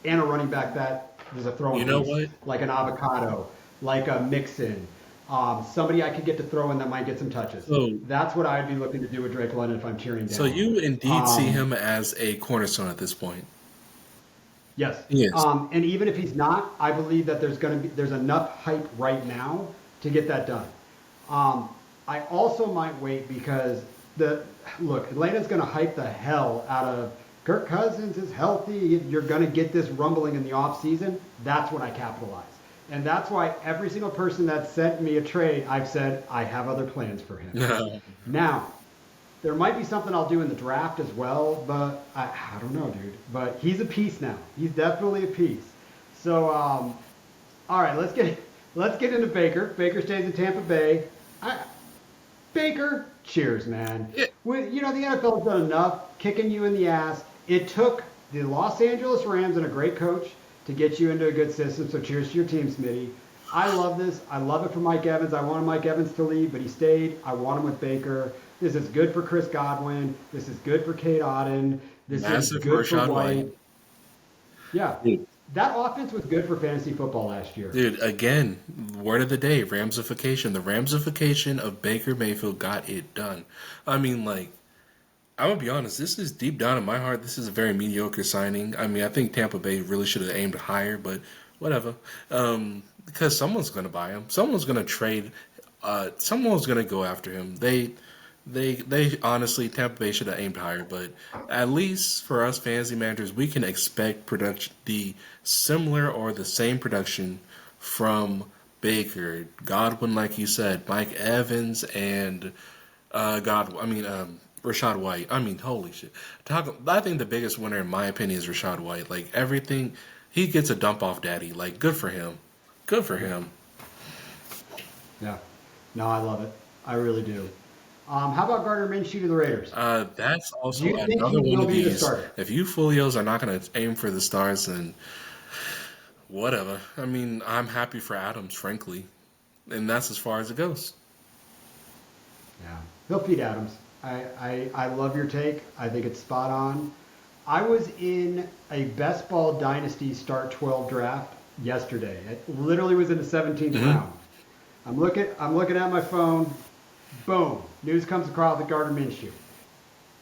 and a running back that is a You throwing know piece, what? like an avocado, like a Mixon. somebody I could get to throw in that might get some touches. So, That's what I'd be looking to do with Drake London if I'm cheering so down. you indeed see Um, him as a cornerstone at this point. yes, Yes. and even if he's not, I believe that there's enough hype right now to get that done. Um, I also might wait because the look Atlanta's going to hype the hell out of Kirk Cousins is healthy. You're going to get this rumbling in the off season. That's when I capitalize. And that's why every single person that sent me a trade, I've said I have other plans for him. Now, there might be something I'll do in the draft as well, but I don't know, dude. But he's a piece now. He's definitely a piece. So, all right, let's get into Baker. Baker stays in Tampa Bay. I, Baker, cheers, man. Yeah. The NFL has done enough kicking you in the ass. It took the Los Angeles Rams and a great coach to get you into a good system. So cheers to your team, Smitty. I love this. I love it for Mike Evans. I wanted Mike Evans to leave, but he stayed. I want him with Baker. This is good for Chris Godwin. This is good for Kate Auden. This is Massive good for Rashad White. White. Yeah. Dude, That offense was good for fantasy football last year. dude, again, word of the day, Ramsification. The Ramsification of Baker Mayfield got it done. I mean, like, I'm gonna be honest. This is deep down in my heart. This is a very mediocre signing. I mean, I think Tampa Bay really should have aimed higher, but whatever. Because someone's gonna buy him. Someone's gonna trade. Someone's gonna go after him. They honestly, Tampa Bay should have aimed higher. But at least for us fantasy managers, we can expect production the similar or the same production from Baker, Godwin, like you said, Mike Evans, and Rashad White. I mean, holy shit. I think the biggest winner, in my opinion, is Rashad White. Like, everything, he gets a dump off daddy. Like, good for him. Good for him. Yeah. No, I love it. I really do. How about Gardner Minshew to the Raiders? That's Do also you think he another one will of be the these. starter? If you Folios are not going to aim for the stars, then whatever. I mean, I'm happy for Adams, frankly. And that's as far as it goes. Yeah. He'll feed Adams. I love your take. I think it's spot on. I was in a Best Ball Dynasty Start 12 draft yesterday. It literally was in the 17th round. I'm looking at my phone. Boom. News comes across with Gardner Minshew.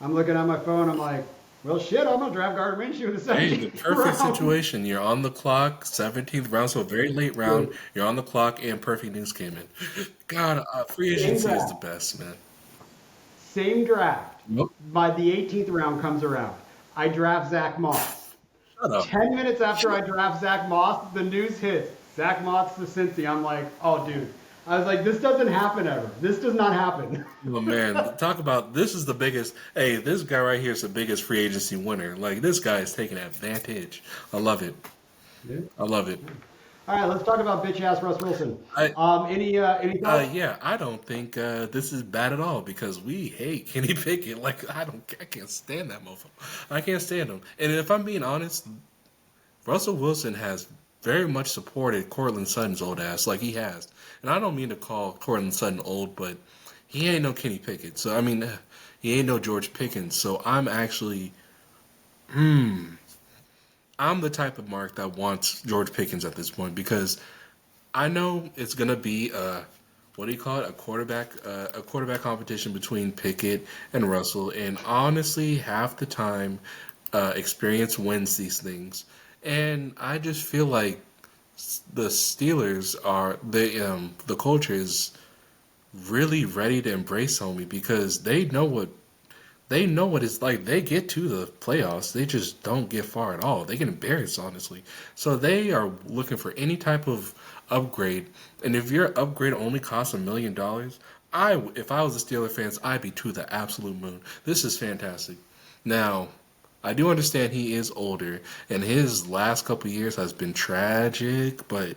I'm looking at my phone. I'm like, well, shit, I'm going to draft Gardner Minshew in the Hey, the 17th perfect round. situation. You're on the clock, 17th round, so a very late round. You're on the clock, and perfect news came in. God, free Same agency is the draft. best, man. Same draft. Nope. By the 18th round comes around. I draft Zach Moss. Shut up. 10 minutes after I draft Zach Moss, the news hits. Zach Moss to Cincy. I'm like, oh, dude. I was like, this doesn't happen ever. This does not happen. Oh, man, talk about this is the biggest. Hey, this guy right here is the biggest free agency winner. Like, this guy is taking advantage. I love it. Yeah. I love it. All right, let's talk about bitch ass Russ Wilson. I, Any thoughts? yeah, I don't think this is bad at all because we hate Kenny Pickett. Like, I can't stand that motherfucker. I can't stand him. And if I'm being honest, Russell Wilson has very much supported Cortland Sutton's old ass, like he has. And I don't mean to call Cortland Sutton old, but he ain't no Kenny Pickett. So, I mean, he ain't no George Pickens. So, I'm actually, I'm the type of mark that wants George Pickens at this point because I know it's gonna be what do you call it? A quarterback competition between Pickett and Russell. And honestly, half the time, experience wins these things. And I just feel like the Steelers are the culture is really ready to embrace homie because they know what it's like. They get to the playoffs. They just don't get far at all. They get embarrassed, honestly. So they are looking for any type of upgrade. And if your upgrade only costs $1 million, if I was a Steeler fans, I'd be to the absolute moon. This is fantastic. Now, I do understand he is older, and his last couple years has been tragic, but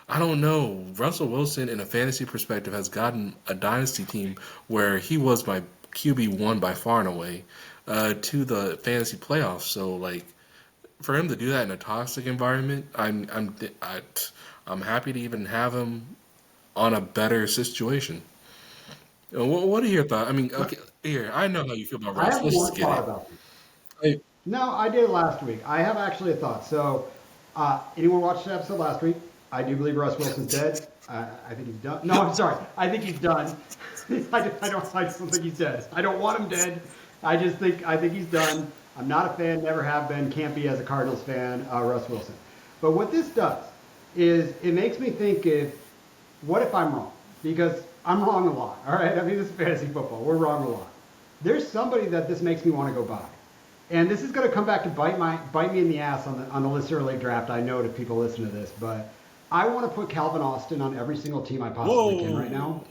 I don't know. Russell Wilson, in a fantasy perspective, has gotten a dynasty team where he was my QB1 by far and away to the fantasy playoffs. So, like, for him to do that in a toxic environment, I'm happy to even have him on a better situation. What are your thoughts? I mean, okay, here I know how you feel about I Russ. have Let's just one get thought it. about this. Hey, No, I did it last week. I have actually a thought. So, anyone watched the episode last week? I do believe Russ Wilson's dead. I think he's done. No, I'm sorry. I think he's done. I just don't think he's dead. I don't want him dead. I think he's done. I'm not a fan, never have been, can't be as a Cardinals fan, Russ Wilson. But what this does is it makes me think what if I'm wrong? Because I'm wrong a lot, all right? I mean, this is fantasy football. We're wrong a lot. There's somebody that this makes me want to go buy. And this is going to come back to bite me in the ass on the listener league draft. I know that people listen to this, but I want to put Calvin Austin on every single team I possibly can right now Whoa.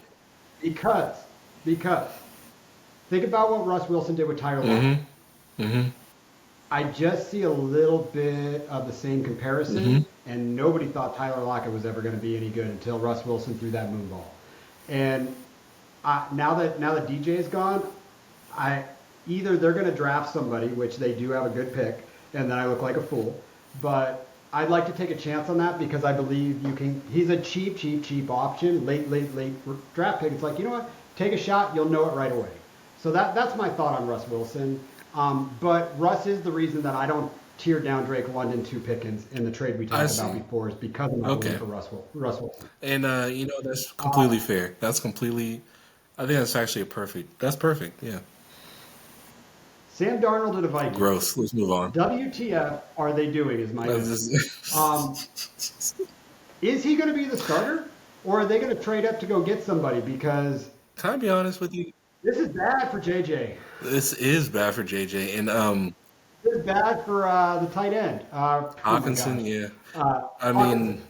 because because think about what Russ Wilson did with Tyler Lockett. Mm-hmm. Mm-hmm. I just see a little bit of the same Mm-hmm. comparison, and nobody thought Tyler Lockett was ever going to be any good until Russ Wilson threw that moon ball. And now that DJ is gone, I either they're going to draft somebody, which they do have a good pick, and then I look like a fool. But I'd like to take a chance on that because I believe you can. He's a cheap option, late draft pick. It's like, you know what? Take a shot, you'll know it right away. So that's my thought on Russ Wilson. But Russ is the reason that I don't tear down Drake London to Pickens in the trade we I talked about see. before is because of my belief Okay. for Russ Wilson. And that's Uh, completely fair. That's completely. I think that's actually a perfect. That's perfect. Yeah. Sam Darnold to the Vikings. Gross. Let's move on. WTF are they doing is my That's answer. Um, just- is he going to be the starter, or are they going to trade up to go get somebody? Because Can I be honest with you? this is bad for JJ. This is bad for JJ and This is bad for the tight end. Oh my Hawkinson. gosh, Yeah. I Hawkinson. mean,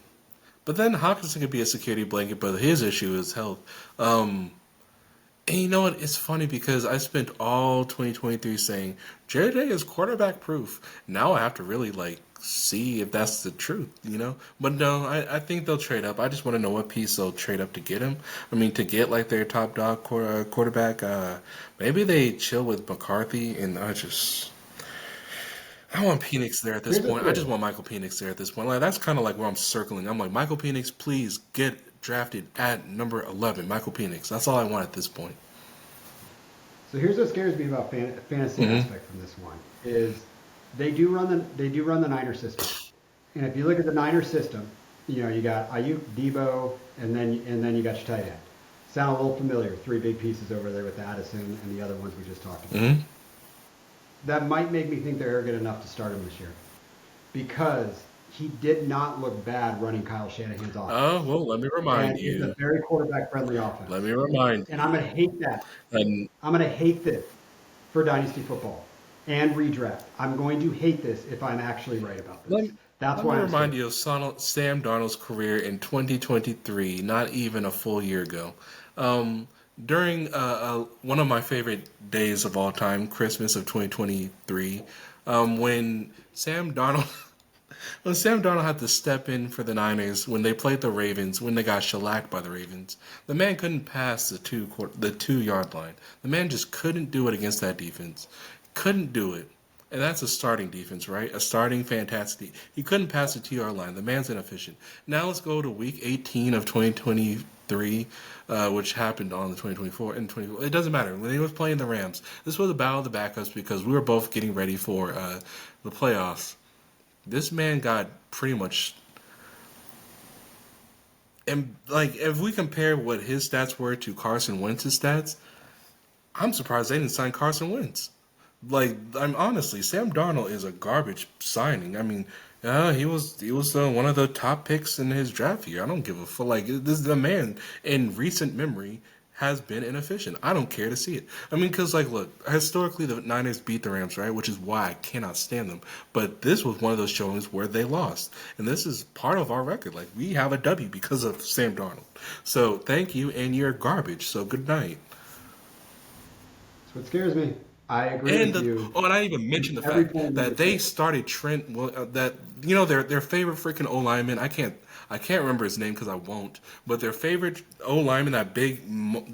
but then Hawkinson could be a security blanket, but his issue is health. Um, And you know what? It's funny because I spent all 2023 saying JJ is quarterback proof. Now I have to really see if that's the truth, you know? But no, I think they'll trade up. I just want to know what piece they'll trade up to get him. I mean, to get their top dog quarterback. Maybe they chill with McCarthy, and I want Penix there at this Here's the point. I just thing. want Michael Penix there at this point. Like that's kind of like where I'm circling. I'm like, Michael Penix, please get drafted at number 11. Michael Penix. That's all I want at this point. So here's what scares me about fantasy Mm-hmm. aspect from this one is they do run the Niner system, and if you look at the Niner system, you know you got Ayuk, Debo, and then you got your tight end. Sound a little familiar? Three big pieces over there with Addison and the other ones we just talked about. Mm-hmm. That might make me think they're arrogant enough to start him this year because he did not look bad running Kyle Shanahan's Oh, offense, well, let me remind and it's a you. very quarterback-friendly Let offense. me remind And I'm you. going to hate that. And I'm going to hate this for Dynasty football and redraft. I'm going to hate this if I'm actually right about let, this. That's let me why I'm remind scared. you of Sam Darnold's career in 2023, not even a full year ago. Um, during one of my favorite days of all time, Christmas of 2023, when Sam Darnold Well, Sam Darnold had to step in for the Niners when they played the Ravens, when they got shellacked by the Ravens. The man couldn't pass the 2 yard line. The man just couldn't do it against that defense. Couldn't do it. And that's a starting defense, right? A starting fantastic. He couldn't pass the 2 yard line. The man's inefficient. Now let's go to week 18 of 2023, which happened on the 2024 and 24. It doesn't matter. When he was playing the Rams, this was a battle of the backups because we were both getting ready for the playoffs. This man got pretty much, and if we compare what his stats were to Carson Wentz's stats, I'm surprised they didn't sign Carson Wentz. I'm honestly, Sam Darnold is a garbage signing. I mean, he was one of the top picks in his draft year. I don't give a fuck. This is the man in recent memory has been inefficient. I don't care to see it. I mean, because look, historically the Niners beat the Rams, right? Which is why I cannot stand them. But this was one of those showings where they lost, and this is part of our record. Like we have a W because of Sam Darnold. So thank you, and you're garbage. So good night. That's what scares me. I agree And with you and I even mentioned the every fact point you that just they said. started Trent. Well, that their favorite freaking O lineman. I can't remember his name because I won't. But their favorite O lineman,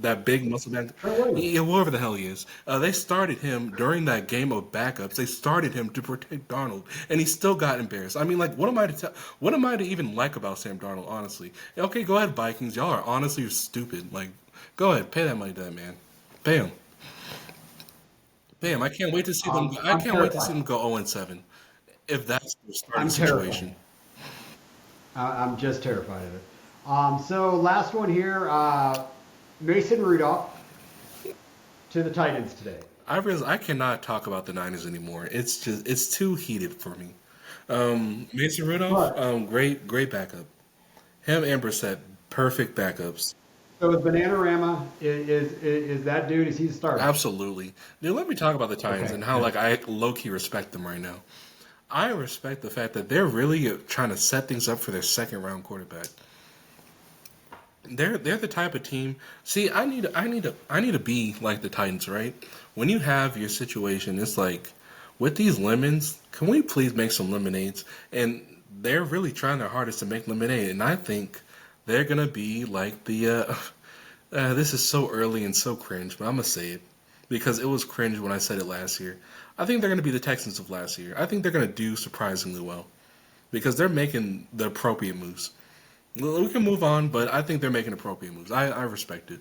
that big muscle man, Trent Williams. yeah, whoever the hell he is, they started him during that game of backups. They started him to protect Darnold, and he still got embarrassed. I mean, what am I to tell? What am I to even like about Sam Darnold? Honestly, okay, go ahead, Vikings. Y'all are honestly stupid. Go ahead, pay that money to that man. Pay him. Bam! I can't wait to see them. I I'm can't wait to see terrified. them go 0-7. If that's the starting I'm terrified. situation. I'm just terrified of it. So last one here, Mason Rudolph to the Titans today. I cannot talk about the Niners anymore. It's too heated for me. Mason Rudolph, But great backup. Him and Brissett, perfect backups. so is Bananarama is that dude? Is he the starter? Absolutely. Dude, let me talk about the Titans Okay, and how good. like I low key respect them right now. I respect the fact that they're really trying to set things up for their second round quarterback. They're the type of team. See, I need to be like the Titans, right? When you have your situation, it's like with these lemons, can we please make some lemonades? And they're really trying their hardest to make lemonade, and I think they're gonna be like the. This is so early and so cringe, but I'm gonna say it because it was cringe when I said it last year. I think they're gonna be the Texans of last year. I think they're gonna do surprisingly well because they're making the appropriate moves. We can move on, but I think they're making appropriate moves. I respect it.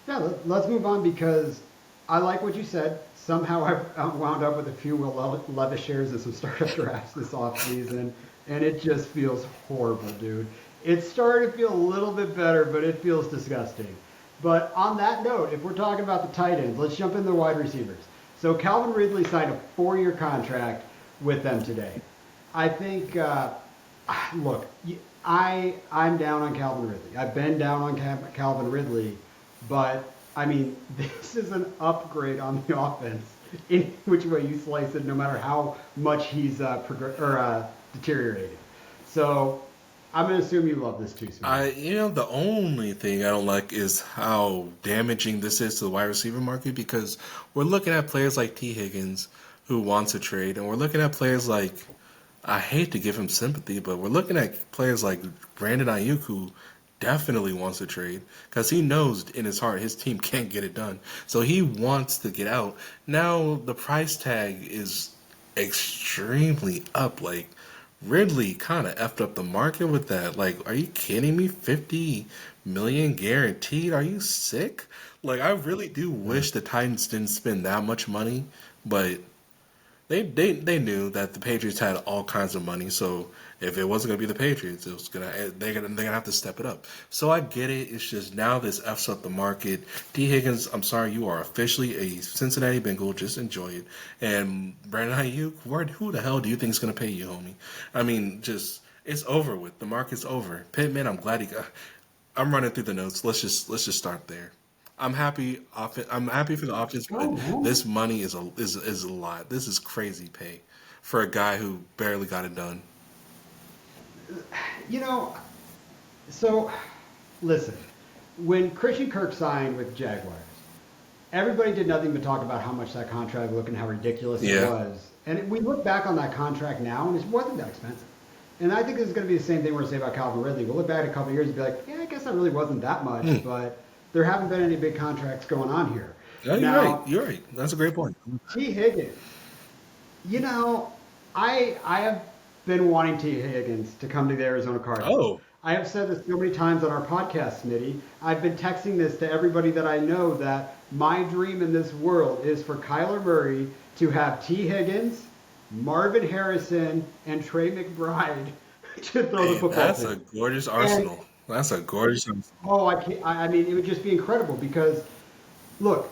Yeah, let's move on because I like what you said. Somehow I've wound up with a few Will Levis shares and some startup drafts this offseason, and it just feels horrible, dude. It's starting to feel a little bit better, but it feels disgusting. But on that note, if we're talking about the tight ends, let's jump into the wide receivers. So Calvin Ridley signed a 4-year contract with them today. I think, look, I'm down on Calvin Ridley. I've been down on Calvin Ridley, but I mean, this is an upgrade on the offense in which way you slice it, no matter how much he's deteriorated. So I'm going to assume you love this too, Smitty. The only thing I don't like is how damaging this is to the wide receiver market because we're looking at players like T. Higgins who wants a trade, and we're looking at players like I hate to give him sympathy, but we're looking at players like Brandon Ayuk who definitely wants to trade because he knows in his heart his team can't get it done. So he wants to get out. Now the price tag is extremely up. Like Ridley kind of effed up the market with that. Like, are you kidding me? 50 million guaranteed? Are you sick? Like, I really do wish the Titans didn't spend that much money, but they knew that the Patriots had all kinds of money, so if it wasn't gonna be the Patriots, it was they're gonna have to step it up. So I get it. It's just now this f's up the market. T Higgins, I'm sorry, you are officially a Cincinnati Bengal. Just enjoy it. And Brandon Ayuk, who the hell do you think is gonna pay you, homie? I mean, just it's over with. The market's over. Pittman, I'm glad he got. I'm running through the notes. Let's just start there. I'm happy. I'm happy for the options, but Oh, man. this money is a lot. This is crazy pay for a guy who barely got it done. You know, so listen, when Christian Kirk signed with Jaguars, everybody did nothing but talk about how much that contract looked and how ridiculous it Yeah. was. And we look back on that contract now, and it wasn't that expensive. And I think this is going to be the same thing we're going to say about Calvin Ridley. We'll look back in a couple of years and be like, yeah, I guess that really wasn't that much, Hmm. but there haven't been any big contracts going on here. Yeah, you're right. Now, You're right. That's a great point. T. Higgins, you know, I have been wanting T. Higgins to come to the Arizona Cardinals. Oh, I have said this so many times on our podcast, Smitty. I've been texting this to everybody that I know that my dream in this world is for Kyler Murray to have T. Higgins, Marvin Harrison, and Trey McBride to throw the hey, football that's to. a gorgeous And arsenal. That's a gorgeous arsenal. oh, I can't. I mean, it would just be incredible because, look,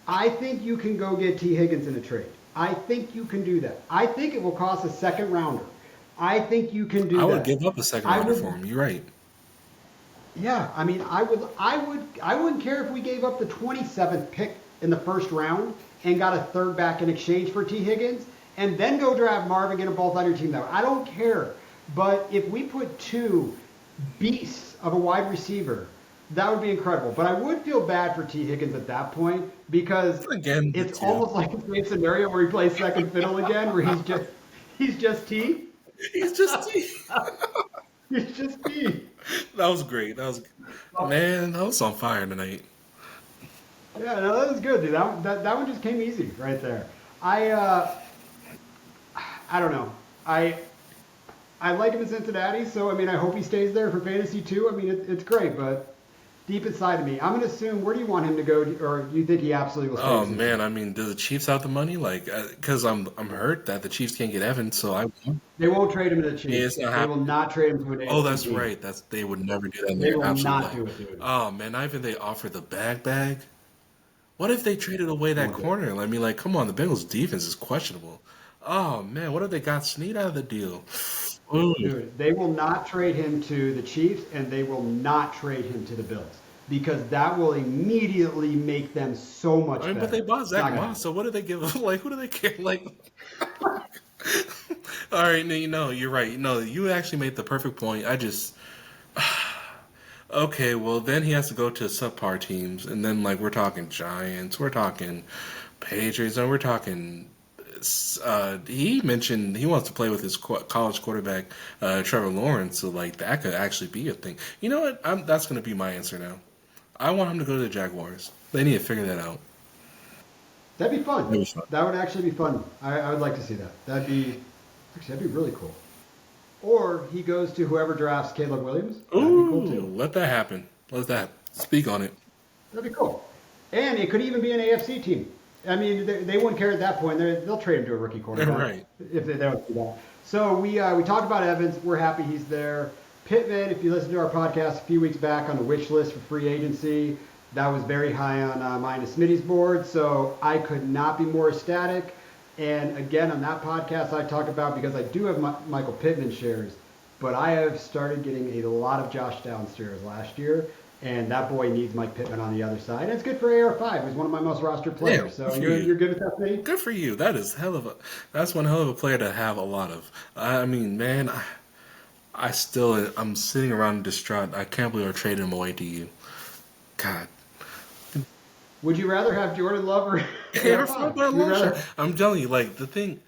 I think you can go get T. Higgins in a trade. I think you can do that. I think it will cost a second rounder. I think you can I do would that. give up a second I rounder for would, him. You're right. yeah. I mean, I wouldn't care if we gave up the 27th pick in the first round and got a third back in exchange for T. Higgins, and then go draft Marvin, get them both on your team. That way. I don't care. But if we put two beasts of a wide receiver, that would be incredible. But I would feel bad for T. Higgins at that point because Again, the it's two. almost like the same scenario where he plays second fiddle again, where he's just T. He's just He's just T. that was great. Man, that was on fire tonight. Yeah, no, that was good, dude. That one just came easy right there. I I don't know. I like him in Cincinnati, so I mean I hope he stays there for fantasy too. I mean it's great, but deep inside of me, I'm going to assume, where do you want him to go, or do you think he absolutely will stay Oh in man, Cincinnati? I mean, do the Chiefs have the money? Like, because I'm hurt that the Chiefs can't get Evans, so I want. They won't trade him to the Yeah, Chiefs. it's not They will happening. not trade him to an Oh, AFC that's team. right. They would never do that in They their will absolute not life. do it, dude. Oh man, not even they offer the bag. What if they traded away They that won't do it. corner? I mean, like, come on, the Bengals defense is questionable. Oh man, what if they got Snead out of the deal? Ooh. Dude, they will not trade him to the Chiefs, and they will not trade him to the Bills because that will immediately make them so I much mean, but they better. bought It's not Zach gonna Moss, happen. so what do they give up? Like, who do they care? Like, all right, no, you're right. No, you actually made the perfect point. I just, okay, well, then he has to go to subpar teams, and then, like, we're talking Giants, we're talking Patriots, and we're talking. He mentioned he wants to play with his college quarterback, Trevor Lawrence, so, like, that could actually be a thing. You know what? That's going to be my answer now. I want him to go to the Jaguars. They need to figure that out. That'd be fun. That was fun. That would actually be fun. I would like to see that. That'd be really cool. Or he goes to whoever drafts Caleb Williams. That'd be cool Ooh, too. let that happen. Let that speak on it. That'd be cool. And it could even be an AFC team. I mean, they wouldn't care at that point. They'll trade him to a rookie quarterback Right. if they don't do that. So we talked about Evans. We're happy he's there. Pittman, if you listen to our podcast a few weeks back on the wish list for free agency, that was very high on mine and Smitty's board. So I could not be more ecstatic. And again, on that podcast, I talk about, because I do have Michael Pittman shares, but I have started getting a lot of Josh Downs shares last year. And that boy needs Mike Pittman on the other side. And it's good for AR5. He's one of my most rostered Yeah, players. So good for you're, you. you're good with that, Smitty? Good for you. That's one hell of a player to have a lot of. I mean, man, I'm sitting around distraught. I can't believe I traded him away to you. God. Would you rather have Jordan Love or Aaron from AR5? my You'd long shot. rather. I'm telling you, like, the thing,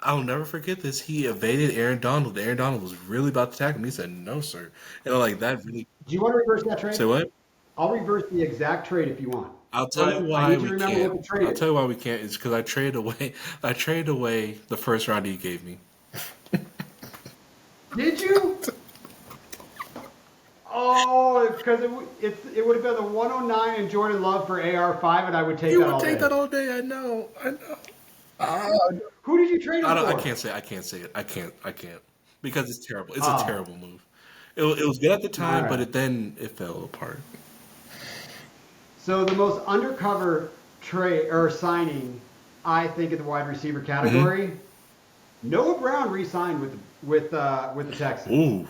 I'll never forget this. He evaded Aaron Donald. Aaron Donald was really about to tackle him. He said, no, sir. And, like, that really. Do you want to reverse that Say trade? what? I'll reverse the exact trade if you want. I'll tell you But I why need you to we remember can't. what the trade I'll is. tell you why we can't. It's because I traded away. I traded away the first round he gave me. Did you? Oh, because it would have been the 109 and Jordan Love for AR5, and I would take You that would all take day. that all day. I know. I know. Ah. Who did you trade him I for? can't say. I can't say it. I can't because it's terrible. It's a Oh, terrible move. It was good at the all time, but right. it fell apart. So the most undercover trade or signing, I think, in the wide receiver Hmm. category, Noah Brown re-signed with the Texans. Ooh.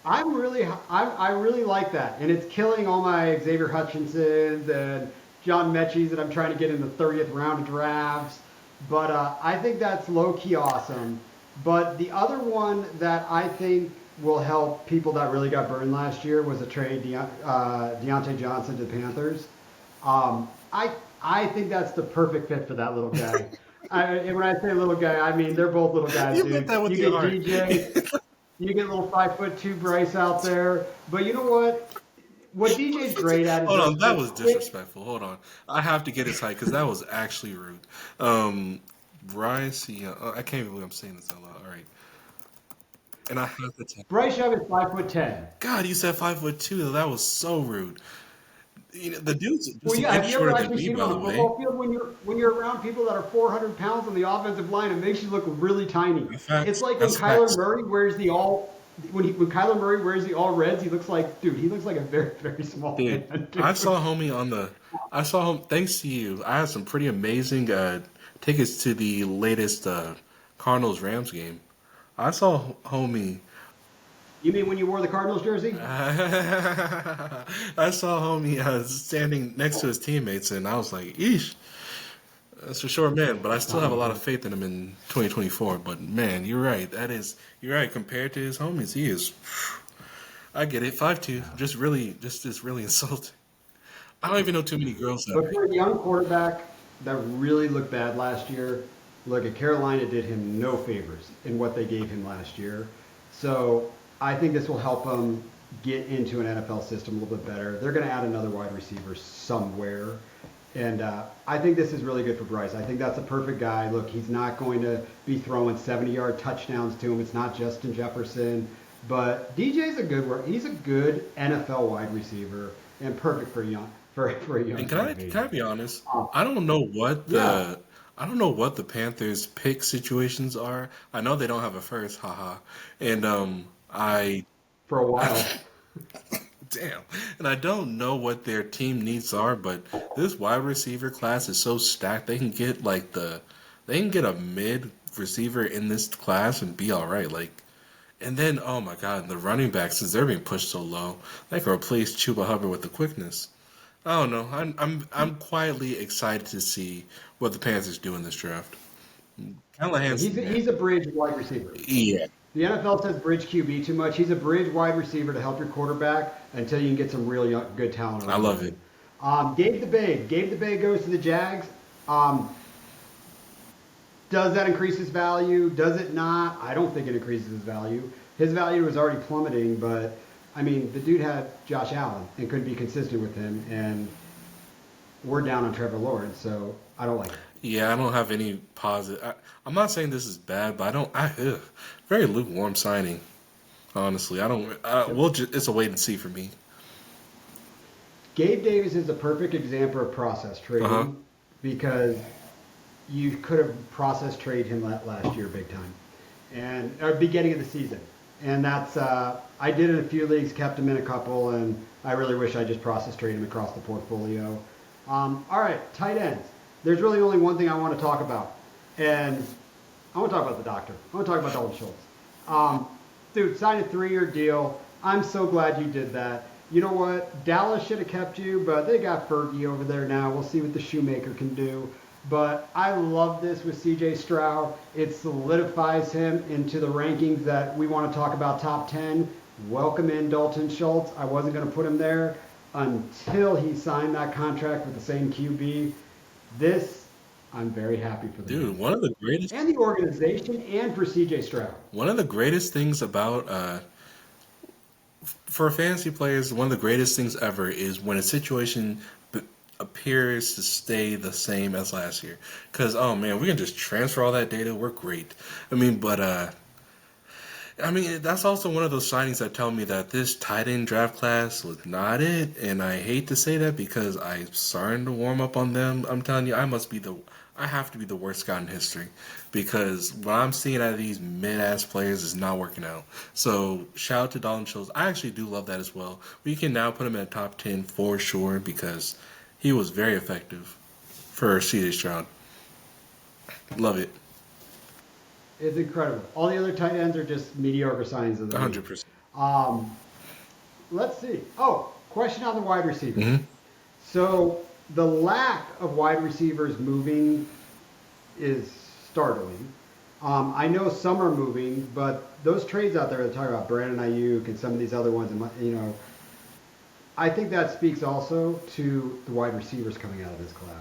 I really like that, and it's killing all my Xavier Hutchinsons and John Mechie's that I'm trying to get in the 30th round of drafts. But I think that's low key awesome. But the other one that I think will help people that really got burned last year was a trade Deontay Johnson to the Panthers. I think that's the perfect fit for that little guy. And when I say little guy, I mean they're both little guys, You meant dude. that with You your get heart. DJ, you get little 5'2" Bryce out there. But you know what? What DJ's great at is Hold on, that those was quick. disrespectful. Hold on, I have to get his height because that was actually rude. Bryce, yeah, I can't even believe I'm saying this out loud. All right, and I have to tell. Bryce Young is 5'10". God, you said 5'2". That was so rude. You know, the dude's Well, just an yeah. Have inch you ever shorter than actually me, seen him by on the a way. football field when you're around people that are 400 pounds on the offensive line? It makes you look really tiny. It's Facts. like when That's Kyler facts. Murray wears the all when Kyler Murray wears the all reds, he looks like, dude. He looks like a very very small Dude, man, I dude. saw homie on the. I saw him. Thanks to you, I had some pretty amazing tickets to the latest Cardinals Rams game. I saw homie. You mean when you wore the Cardinals jersey? I saw homie standing next to his teammates, and I was like, "Eesh, that's a short man." But I still have a Oh, lot of dude. faith in him in 2024. But man, you're right. You're right. Compared to his homies, he is. I get it. 5'2", just really insulting. I don't even know too many girls that But big. for a young quarterback that really looked bad last year, look at Carolina did him no favors in what they gave him last year. So I think this will help him get into an NFL system a little bit better. They're going to add another wide receiver somewhere. And I think this is really good for Bryce. I think that's a perfect guy. Look, he's not going to be throwing 70-yard touchdowns to him. It's not Justin Jefferson. But DJ's a good work. He's a good NFL wide receiver and perfect for young for a young And QB. can I be honest? Um, I don't know what yeah, the Panthers pick situations are. I know they don't have a first, haha. And I for a while. damn. And I don't know what their team needs are, but this wide receiver class is so stacked they can get a mid receiver in this class and be all right. Like, and then oh my god, the running backs since they're being pushed so low, they can replace Chuba Hubbard with the quickness. I don't know. I'm quietly excited to see what the Panthers do in this draft. Yeah, Callahan's the man. he's a bridge wide receiver. Yeah, The NFL says bridge QB too much. He's a bridge wide receiver to help your quarterback until you can get some real young, good talent I around love it. him. Gabe the Bay goes to the Jags. Does that increase his value? Does it not? I don't think it increases his value. His value was already plummeting, but I mean, the dude had Josh Allen and couldn't be consistent with him, and we're down on Trevor Lawrence, so I don't like it. Yeah, I don't have any positive. I'm not saying this is bad, but I don't. Very lukewarm signing. Honestly, I don't. Yep. It's a wait and see for me. Gabe Davis is a perfect example of process Uh huh. trading because you could have process trade him last year big time, and or beginning of the season, and that's I did it in a few leagues, kept him in a couple, and I really wish I just process traded him across the portfolio. All right, tight ends. There's really only one thing I want to talk about, and I want to talk about the doctor. I want to talk about Dalton Schultz. Um, Dude, sign a 3-year deal. I'm so glad you did that. You know what? Dallas should have kept you, but they got Fergie over there now. We'll see what the shoemaker can do. But I love this with CJ Stroud. It solidifies him into the rankings that we want to talk about top 10. Welcome in Dalton Schultz. I wasn't going to put him there until he signed that contract with the same QB. This, I'm very happy for the Dude, man. And the organization and for CJ Stroud. one of the greatest things about for fantasy players, one of the greatest things ever is when a situation appears to stay the same as last year. Because oh man, we can just transfer all that data. We're great. I mean, but I mean that's also one of those signings that tell me that this tight end draft class was not it. And I hate to say that because I'm starting to warm up on them. I'm telling you, I have to be the worst scout in history because what I'm seeing out of these mid-ass players is not working out. So shout out to Dalton Schultz. I actually do love that as well. We can now put him in the top 10 for sure because he was very effective for CJ Stroud. Love it. It's incredible. All the other tight ends are just mediocre signings of the league. 100%. Um, let's see. Oh, question on the wide receivers. Mm-hmm. So the lack of wide receivers moving is startling. I know some are moving, but those trades out there that talk about Brandon Ayuk and some of these other ones, I think that speaks also to the wide receivers coming out of this class.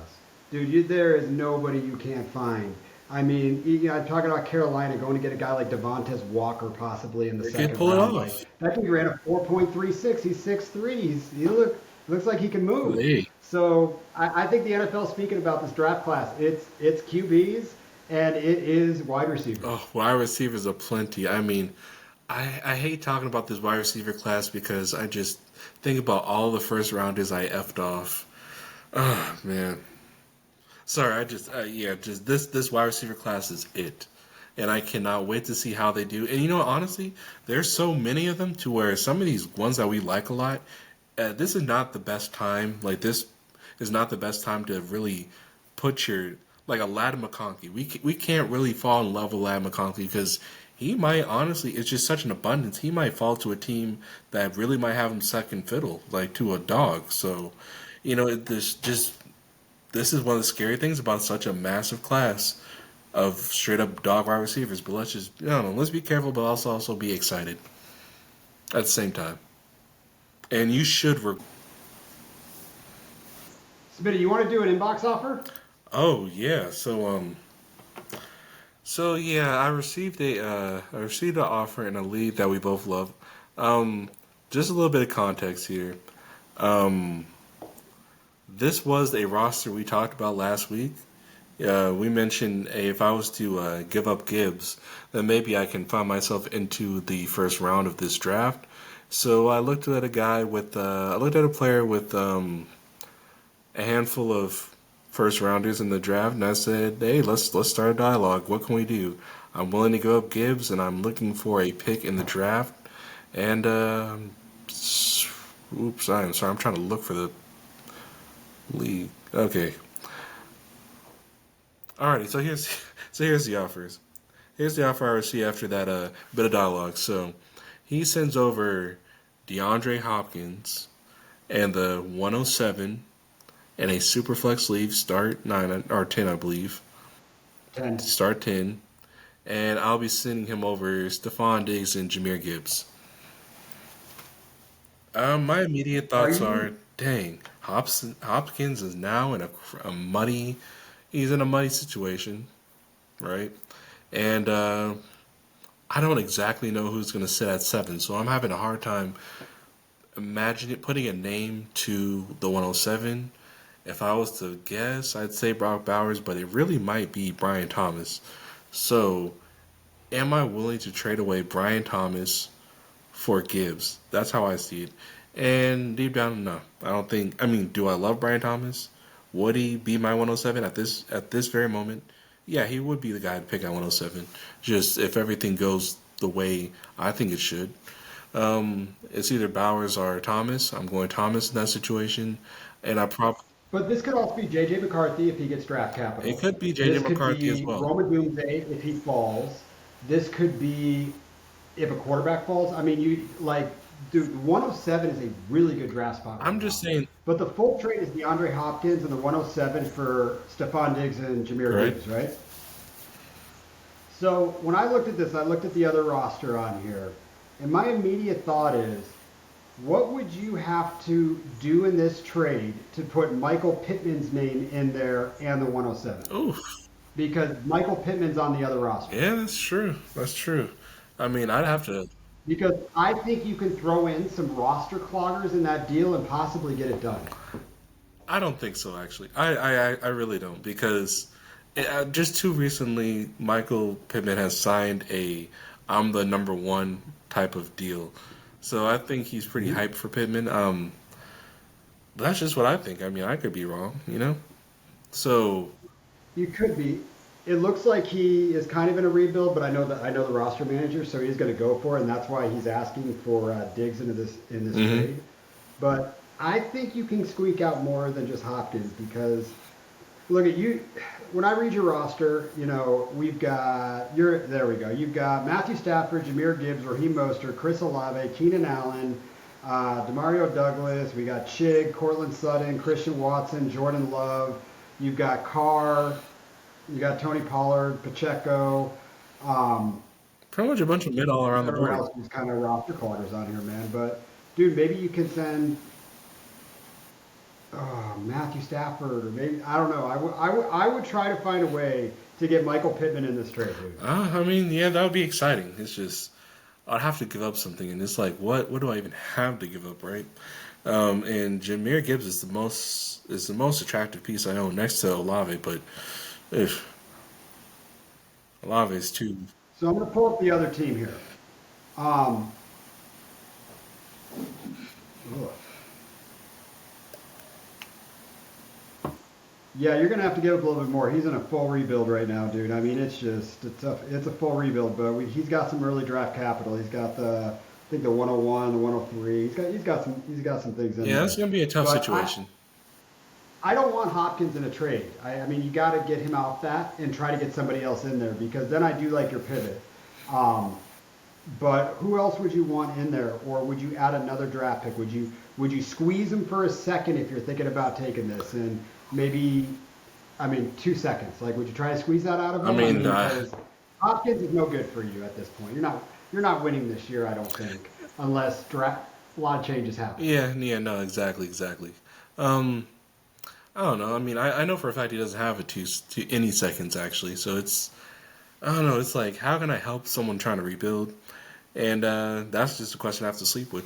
Dude, there is nobody you can't find. I mean, I'm talking about Carolina going to get a guy like Devontae Walker possibly in the They can second pull it round. Like off. that dude ran a 4.36. He's 6'3". Looks like he can move. Hey. So I think the NFL speaking about this draft class, it's QBs and it is wide receivers. Oh, wide receivers are plenty. I mean, I hate talking about this wide receiver class because I just think about all the first rounders I effed off. Oh man, sorry. I just just this wide receiver class is it, and I cannot wait to see how they do. And honestly, there's so many of them to where some of these ones that we like a lot. This is not the best time. Like this is not the best time to really put your like a Ladd McConkey. We can't really fall in love with Ladd McConkey because he might honestly it's just such an abundance. He might fall to a team that really might have him second fiddle, like to a dog. So, this is one of the scary things about such a massive class of straight up dog wide receivers. But let's just I don't know, let's be careful, but also be excited at the same time. And you should. Smitty, you want to do an inbox offer? Oh yeah. So yeah, I received an offer in a league that we both love. Just a little bit of context here. Um, this was a roster we talked about last week. we mentioned if I was to give up Gibbs, then maybe I can find myself into the first round of this draft. So I looked at a guy with, I looked at a player with a handful of first rounders in the draft, and I said, "Hey, let's start a dialogue. What can we do? I'm willing to give up Gibbs, and I'm looking for a pick in the draft." And oops, I'm sorry. I'm trying to look for the league. Okay, alrighty. So here's so here's the offers. Here's the offer I received after that bit of dialogue. So he sends over DeAndre Hopkins and the 107 and a Superflex League start 9 or 10, I believe. 10. Start 10. And I'll be sending him over Stephon Diggs and Jameer Gibbs. My immediate Are thoughts are, you dang, Hopkins is now in a muddy, he's in a muddy situation, right? And I don't exactly know who's going to sit at 7, so I'm having a hard time imagining putting a name to the 107. If I was to guess, I'd say Brock Bowers, but it really might be Brian Thomas. So, am I willing to trade away Brian Thomas for Gibbs? That's how I see it. And deep down, no, I don't think. I mean, do I love Brian Thomas? Would he be my 107 at this very moment? Yeah, he would be the guy to pick at 107. Just if everything goes the way I think it should. It's either Bowers or Thomas. I'm going Thomas in that situation, and I probably But this could also be JJ McCarthy if he gets draft it capital. could be JJ This could McCarthy as be well. Roman Doomsday if he falls. This could be if a quarterback falls. I mean, you like, dude, 107 is a really good draft spot right I'm just now. saying, But the full trade is DeAndre Hopkins and the 107 for Stephon Diggs and Jameer right? Gibbs, right? So when I looked at this, I looked at the other roster on here, and my immediate thought is, what would you have to do in this trade to put Michael Pittman's name in there and the 107? Oof. Because Michael Pittman's on the other roster. Yeah, that's true. That's true. I mean, I'd have to. Because I think you can throw in some roster cloggers in that deal and possibly get it done. I don't think so. Actually, I really don't because just too recently, Michael Pittman has signed a "I'm the number one" type of deal. So I think he's pretty Mhm. hyped for Pittman. That's just what I think. I mean, I could be wrong, you know. So You could be. It looks like he is kind of in a rebuild, but I know the roster manager, so he's going to go for it, and that's why he's asking for Diggs into this in this hmm trade. But I think you can squeak out more than just Hopkins because look at you. When I read your roster, you know we've got your there we go. You've got Matthew Stafford, Jameer Gibbs, Raheem Mostert, Chris Olave, Keenan Allen, Demario Douglas. We got Chig, Cortland Sutton, Christian Watson, Jordan Love. You've got Carr. You got Tony Pollard, Pacheco. Um, pretty much a bunch of mid all around the everyone board. else who's kind of roster cloggers on here, man. But dude, maybe you can send Matthew Stafford, or maybe I don't know. I would try to find a way to get Michael Pittman in this trade, dude. I mean, yeah, that would be exciting. It's just I'd have to give up something, and it's like, what do I even have to give up, right? And Jameer Gibbs is the most attractive piece I own next to Olave, but if Olave is too. So I'm going to pull up the other team here. Um, ugh. Yeah, you're going to have to give up a little bit more. He's in a full rebuild right now, dude. I mean, it's a full rebuild, but he's got some early draft capital. He's got I think the 101, the 103. He's got some things in Yeah, that's there. gonna be a tough But situation. I don't want Hopkins in a trade. I mean, you got to get him off that and try to get somebody else in there because then I do like your pivot. Um, but who else would you want in there, or would you add another draft pick? Would you squeeze him for a second if you're thinking about taking this, and maybe, I mean, 2 seconds? Like, would you try to squeeze that out of I him? I mean, mean, because Hopkins is no good for you at this point. You're not winning this year, I don't think, unless a lot of changes happen. yeah, no, exactly. Um, I don't know. I mean, I know for a fact he doesn't have it to any seconds actually. So it's I don't know. It's like how can I help someone trying to rebuild? And that's just a question I have to sleep with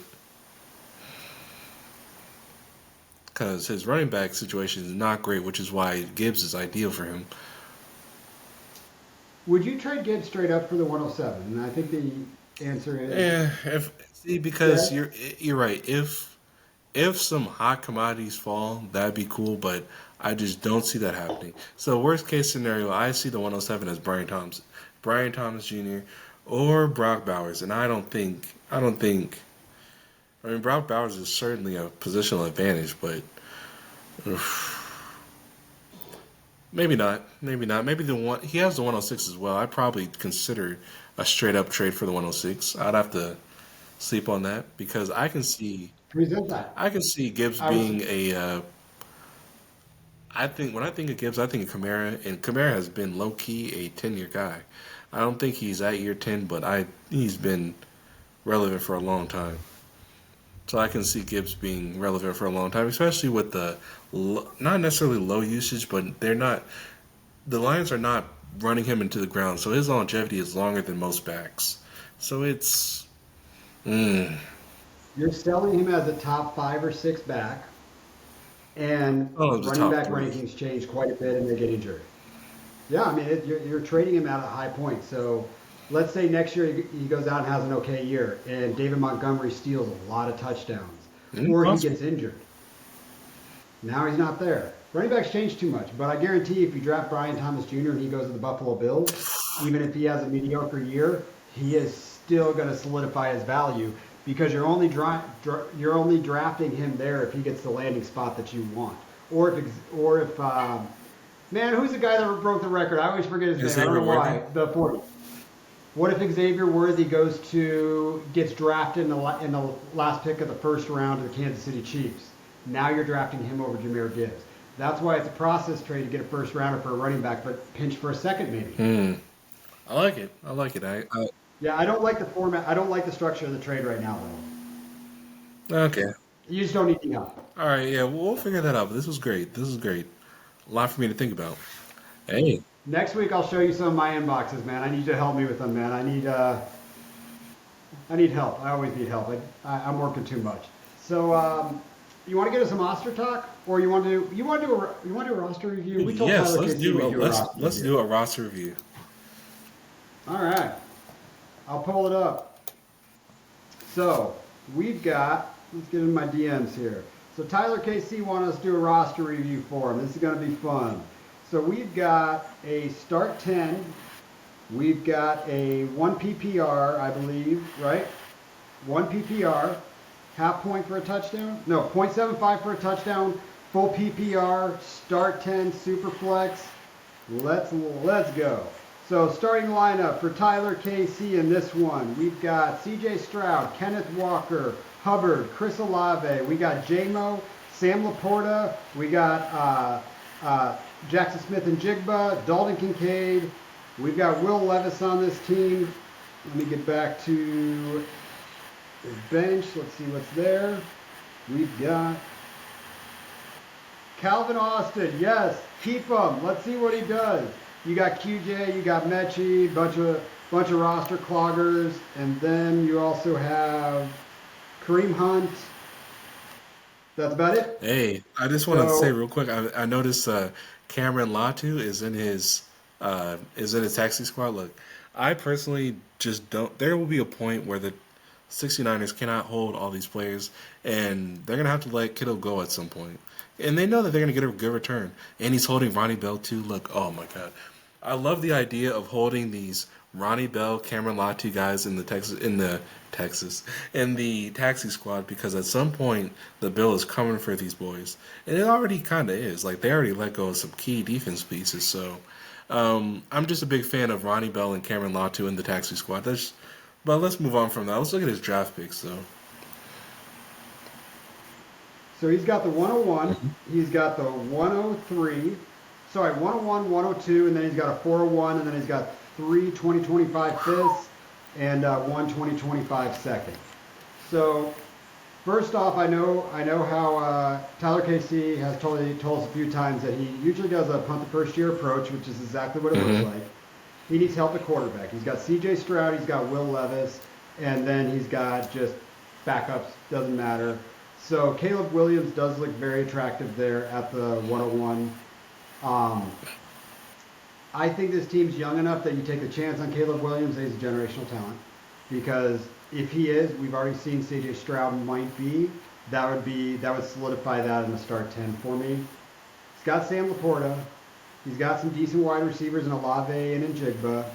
because his running back situation is not great, which is why Gibbs is ideal for him. Would you trade Gibbs straight up for the 107? And I think the answer is If see, because yes. you're right. If some hot commodities fall, that'd be cool, but I just don't see that happening. So worst case scenario, I see the 107 as Brian Thomas Jr. or Brock Bowers, and I don't think. I mean, Brock Bowers is certainly a positional advantage, but maybe not. Maybe not. Maybe the one he has the 106 as well. I'd probably consider a straight up trade for the 106. I'd have to sleep on that because Present that. I can see Gibbs I was being a. I think when I think of Gibbs, I think of Kamara, and Kamara has been low key a 10-year guy. I don't think he's at year 10, but he's been relevant for a long time. So I can see Gibbs being relevant for a long time, especially with the not necessarily low usage, but they're not. The Lions are not running him into the ground, so his longevity is longer than most backs. So it's mm, You're selling him as a top 5 or 6 back, and oh, the running top back three. rankings change quite a bit, and they get injured. Yeah, I mean, you're trading him at a high point. So let's say next year he goes out and has an okay year, and David Montgomery steals a lot of touchdowns, or he Possible. gets injured. Now he's not there. Running backs change too much, but I guarantee if you draft Brian Thomas Jr. and he goes to the Buffalo Bills, even if he has a mediocre year, he is still going to solidify his value because you're only drafting him there if he gets the landing spot that you want, or if man, who's the guy that broke the record? I always forget his name. I don't Xavier know Worthy. why. The 40. What if Xavier Worthy gets drafted in the last pick of the first round to the Kansas City Chiefs? Now you're drafting him over Jahmyr Gibbs. That's why it's a process trade to get a first rounder for a running back, but pinch for a second maybe. Hmm. I like it. I like it. Yeah, I don't like the format. I don't like the structure of the trade right now, though. Okay. You just don't need the help. All right. Yeah, we'll figure that out. But this was great. This is great. A lot for me to think about. Hey. Next week I'll show you some of my inboxes, man. I need you to help me with them, man. I need help. I always need help. I'm working too much. So you want to get us some roster talk, or you want to do a roster review? We told Yes. Tyler Casey we'd do a roster Let's review. do a roster review. All right, I'll pull it up. So we've got. Let's get in my DMs here. So Tyler KC wanted us to do a roster review for him. This is going to be fun. So we've got a start 10. We've got a 1 PPR, I believe, right? 1 PPR, half point for a touchdown. No, 0.75 for a touchdown. Full PPR, start 10, super flex. Let's go. So starting lineup for Tyler KC in this one, we've got CJ Stroud, Kenneth Walker, Hubbard, Chris Olave. We got JMO, Sam Laporta. We got Jackson Smith and Jigba, Dalton Kincaid. We've got Will Levis on this team. Let me get back to his bench. Let's see what's there. We've got Calvin Austin. Yes, keep him. Let's see what he does. You got QJ, you got Mechie, bunch of roster cloggers, and then you also have Kareem Hunt. That's about it. Hey, I just want to say So real quick. I noticed Cameron Latu is in his taxi squad. Look, I personally just don't. There will be a point where the 69ers cannot hold all these players, and they're gonna have to let Kittle go at some point. And they know that they're gonna get a good return. And he's holding Ronnie Bell too. Look, oh my God, I love the idea of holding these Ronnie Bell, Cameron Latu guys in the taxi squad because at some point the bill is coming for these boys, and it already kind of is. Like they already let go of some key defense pieces. So I'm just a big fan of Ronnie Bell and Cameron Latu in the taxi squad. But let's move on from that. Let's look at his draft picks though. So he's got the 101, Mhm. he's got the 103, sorry, 101, 102, and then he's got a 401, and then he's got three 2025 fifths and one 2025 second. So first off, I know how Tyler Casey has told us a few times that he usually does a punt the first year approach, which is exactly what it looks Mhm. like. He needs help at quarterback. He's got C.J. Stroud, he's got Will Levis, and then he's got just backups. Doesn't matter. So Caleb Williams does look very attractive there at the 101. Um, I think this team's young enough that you take a chance on Caleb Williams. He's a generational talent. Because if he is, we've already seen CJ Stroud might be. That would solidify that in the start 10 for me. He's got Sam Laporta. He's got some decent wide receivers in Olave and in Jigba.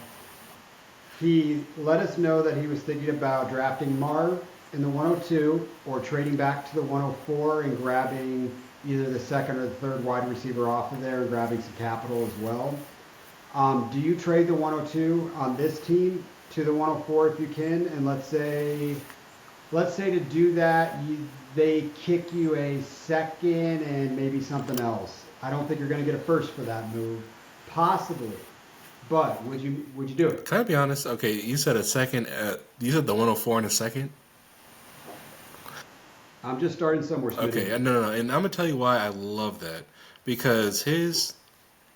He let us know that he was thinking about drafting Marv in the 102 or trading back to the 104 and grabbing either the second or the third wide receiver off of there and grabbing some capital as well. Do you trade the 102 on this team to the 104 if you can? And let's say to do that, they kick you a second and maybe something else. I don't think you're going to get a first for that move, possibly. But would you do it? Can I be honest? Okay, you said a second. You said the 104 in a second. I'm just starting somewhere, Smitty. Okay, no, and I'm gonna tell you why I love that because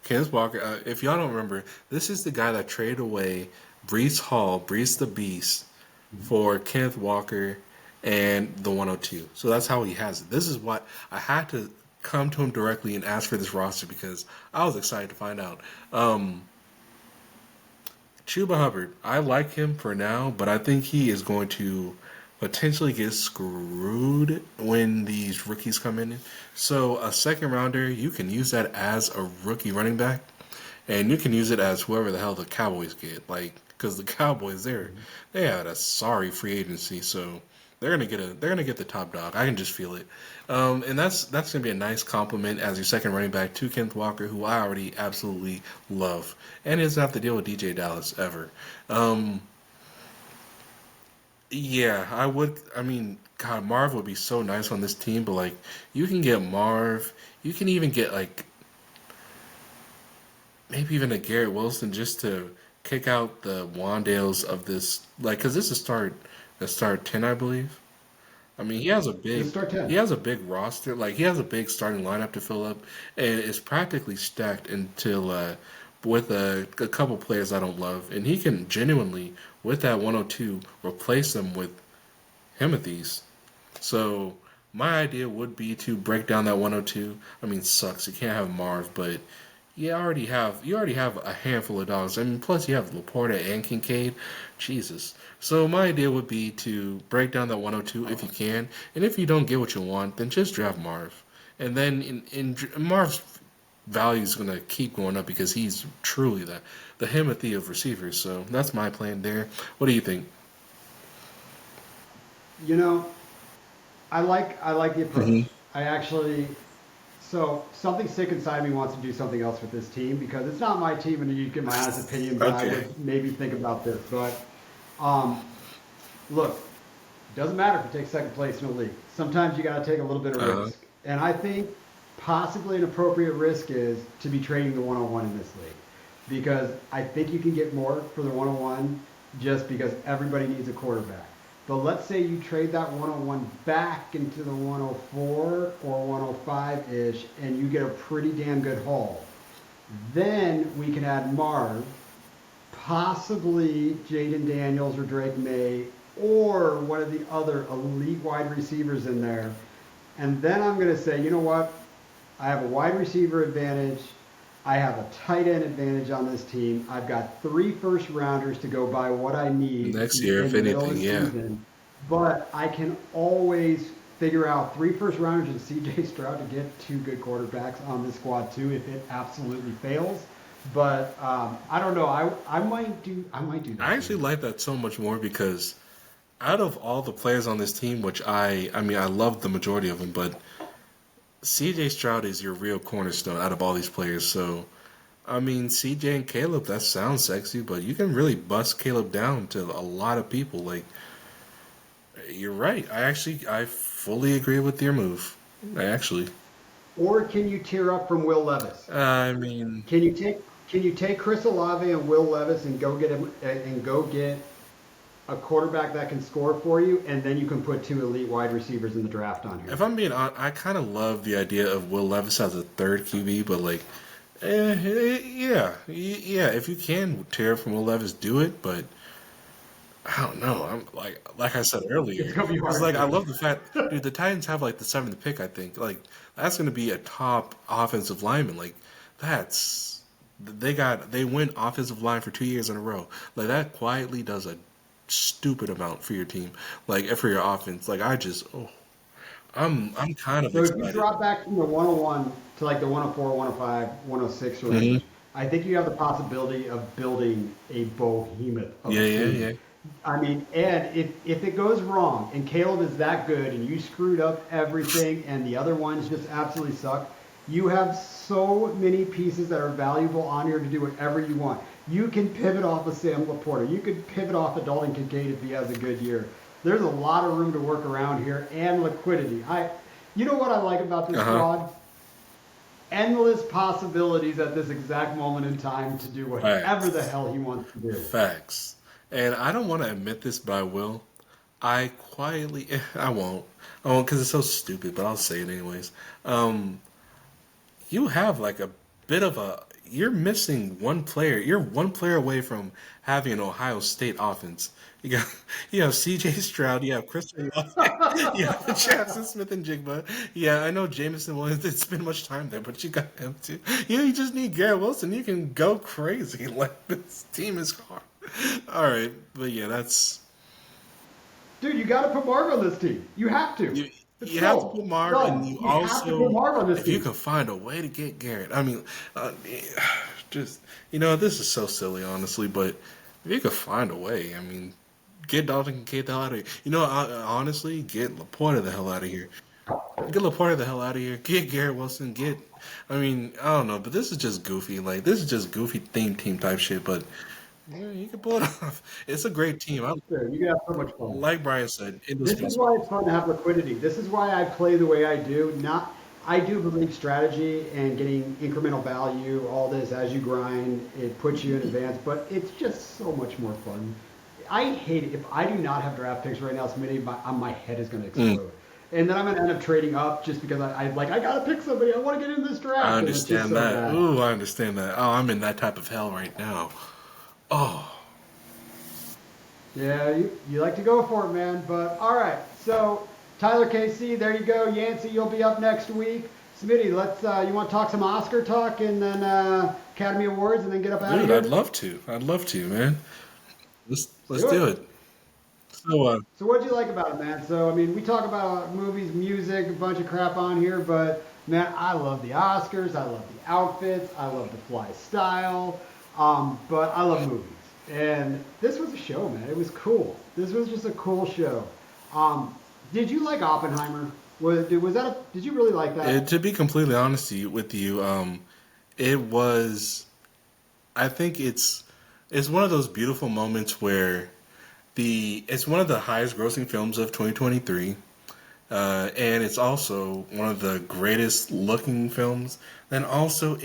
Kenneth Walker. If y'all don't remember, this is the guy that traded away Brees Hall, Brees the Beast, for Kenneth Walker and the 102. So that's how he has it. This is what I had to come to him directly and ask for this roster because I was excited to find out. Chuba Hubbard, I like him for now, but I think he is going to potentially get screwed when these rookies come in. So a second rounder, you can use that as a rookie running back, and you can use it as whoever the hell the Cowboys get. Like, because the Cowboys, they had a sorry free agency, so they're gonna get the top dog. I can just feel it, and that's gonna be a nice compliment as your second running back to Kenneth Walker, who I already absolutely love, and he doesn't have to deal with DJ Dallas ever. Yeah, I would. I mean, God, Marv would be so nice on this team, but like, you can get Marv. You can even get like maybe even a Garrett Wilson just to kick out the Wandales of this, like, because this is the start 10, I believe. I mean, Let's start 10. he has a big roster, like he has a big starting lineup to fill up, and it's practically stacked until with a couple players I don't love, and he can genuinely with that 102 replace them with Himothy's. So my idea would be to break down that 102. I mean, sucks you can't have Marv, but you already have a handful of dogs. I mean, plus you have Laporta and Kincaid. Jesus. So my idea would be to break down that 102 if you can, and if you don't get what you want, then just draft Marv. And then in Marv's value is going to keep going up because he's truly the Himothy of receivers. So that's my plan there. What do you think? You know, I like the approach. Hmm. I actually so something sick inside me wants to do something else with this team because it's not my team and you get my honest opinion, but I Okay. would maybe think about this. But um, look, it doesn't matter if you take second place in a league. Sometimes you got to take a little bit of Uh, risk, and I think possibly an appropriate risk is to be trading the 101 in this league because I think you can get more for the 101 just because everybody needs a quarterback. But let's say you trade that 101 back into the 104 or 105 ish, and you get a pretty damn good haul. Then we can add Marv, possibly Jaden Daniels or Drake May, or one of the other elite wide receivers in there. And then I'm going to say, you know what? I have a wide receiver advantage. I have a tight end advantage on this team. I've got 3 first rounders to go buy what I need next year, in if the middle of anything, the yeah. season. But I can always figure out 3 first rounders and CJ Stroud to get 2 good quarterbacks on this squad too if it absolutely fails. But I don't know. I might do I that. actually like that so much more because out of all the players on this team, which I mean, I love the majority of them, but CJ Stroud is your real cornerstone out of all these players. So, I mean, CJ and Caleb, that sounds sexy, but you can really bust Caleb down to a lot of people. Like, you're right. I fully agree with your move. I actually. Or can you tear up from Will Levis? I mean, Can you take Chris Olave and Will Levis and go get him and go get a quarterback that can score for you, and then you can put 2 elite wide receivers in the draft on here. if I'm being honest, I kind of love the idea of Will Levis as a third QB, but like, yeah. If you can tear from Will Levis, do it. But I don't know. I'm like I said It's earlier, gonna be it's hard like I to. love the fact, dude. The Titans have like the seventh pick. I think like that's going to be a top offensive lineman. Like that's They win offensive line for 2 years in a row. Like that quietly does a stupid amount for your team, like for your offense. Like I just I'm kind of So if you excited. drop back from the 101 to like the 104, 105, 106 Hmm. range, I think you have the possibility of building a behemoth of Yeah, a yeah, team. yeah. I mean, and if it goes wrong and Caleb is that good and you screwed up everything and the other ones just absolutely suck, you have so many pieces that are valuable on here to do whatever you want. You can pivot off of Sam Laporta. You could pivot off of Dalton Kincaid if he has a good year. There's a lot of room to work around here and liquidity. You know what I like about this Uh huh. squad? Endless possibilities at this exact moment in time to do whatever the Facts. hell he wants to do. Facts. And I don't want to admit this, but I will. I quietly, I won't because it's so stupid. But I'll say it anyways. Um, you have like a bit of a you're missing one player. You're one player away from having an Ohio State offense. You got you have C.J. Stroud, you have Christian Olave, you have Jackson Smith and Jigba. Yeah, I know Jameson Williams didn't spend much time there, but you got him too. You just need Garrett Wilson. You can go crazy. Like this team is hard. All right, but yeah, that's Dude, you got to put Marv on this team. You have to. you It's you have to put sold. Marv, and Done. you You have to put also, Marv on this if you team. can find a way to get Garrett. I mean, just this is so silly, honestly. But if you could find a way, I mean, get Dalton Kincaid the hell out of here. Honestly, get Laporta the hell out of here. Get Laporta the hell out of here. Get Garrett Wilson. I mean, I don't know, but this is just goofy. Like this is just goofy theme team type shit. But yeah, you can pull it off. It's a great team. Dude, you can have so much fun. Like Brian said, This indispensable. is why it's fun to have liquidity. This is why I play the way I do. Not, I do believe strategy and getting incremental value, all this as you grind, it puts you in advance, but it's just so much more fun. I hate it. If I do not have draft picks right now, Smitty, my head is going to Mm, explode. And then I'm going to end up trading up just because I got to pick somebody. I want to get in this I draft. And it's just understand so that. bad. Ooh, I understand that. Oh, I'm in that type of hell right now. Oh, Yeah, you like to go for it, man. But all right, so Tyler KC, there you go. Yancey, you'll be up next week. Smitty, let's. You want to talk some Oscar talk and then Academy Awards and then get up out of dude, I'd here? love to. I'd love to, man. Let's Let's do do it. it. So, So what'd you like about it, man? So I mean, we talk about movies, music, a bunch of crap on here, but man, I love the Oscars. I love the outfits. I love the fly style. But I love movies, and this was a show, man. It was cool. This was just a cool show. Um, did you like Oppenheimer? Was that? Did you really like that? to be completely honest with you, it was. I think it's one of those beautiful moments where it's one of the highest grossing films of 2023. And it's also one of the greatest looking films. And also,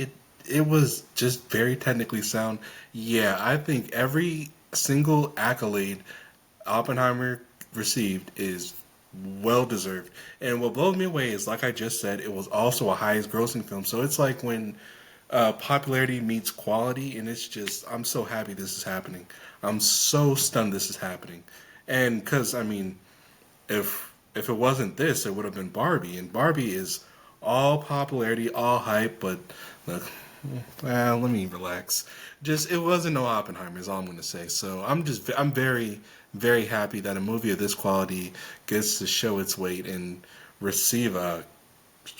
it was just very technically sound. Yeah, I think every single accolade Oppenheimer received is well deserved. And what blows me away is, like I just said, it was also a highest grossing film. So it's like when popularity meets quality, and it's just I'm so happy this is happening. I'm so stunned this is happening, and because I mean if it wasn't this, it would have been Barbie, and Barbie is all popularity, all hype. But look, let me relax. Just it wasn't no Oppenheimer, is all I'm going to say. So I'm very very happy that a movie of this quality gets to show its weight and receive a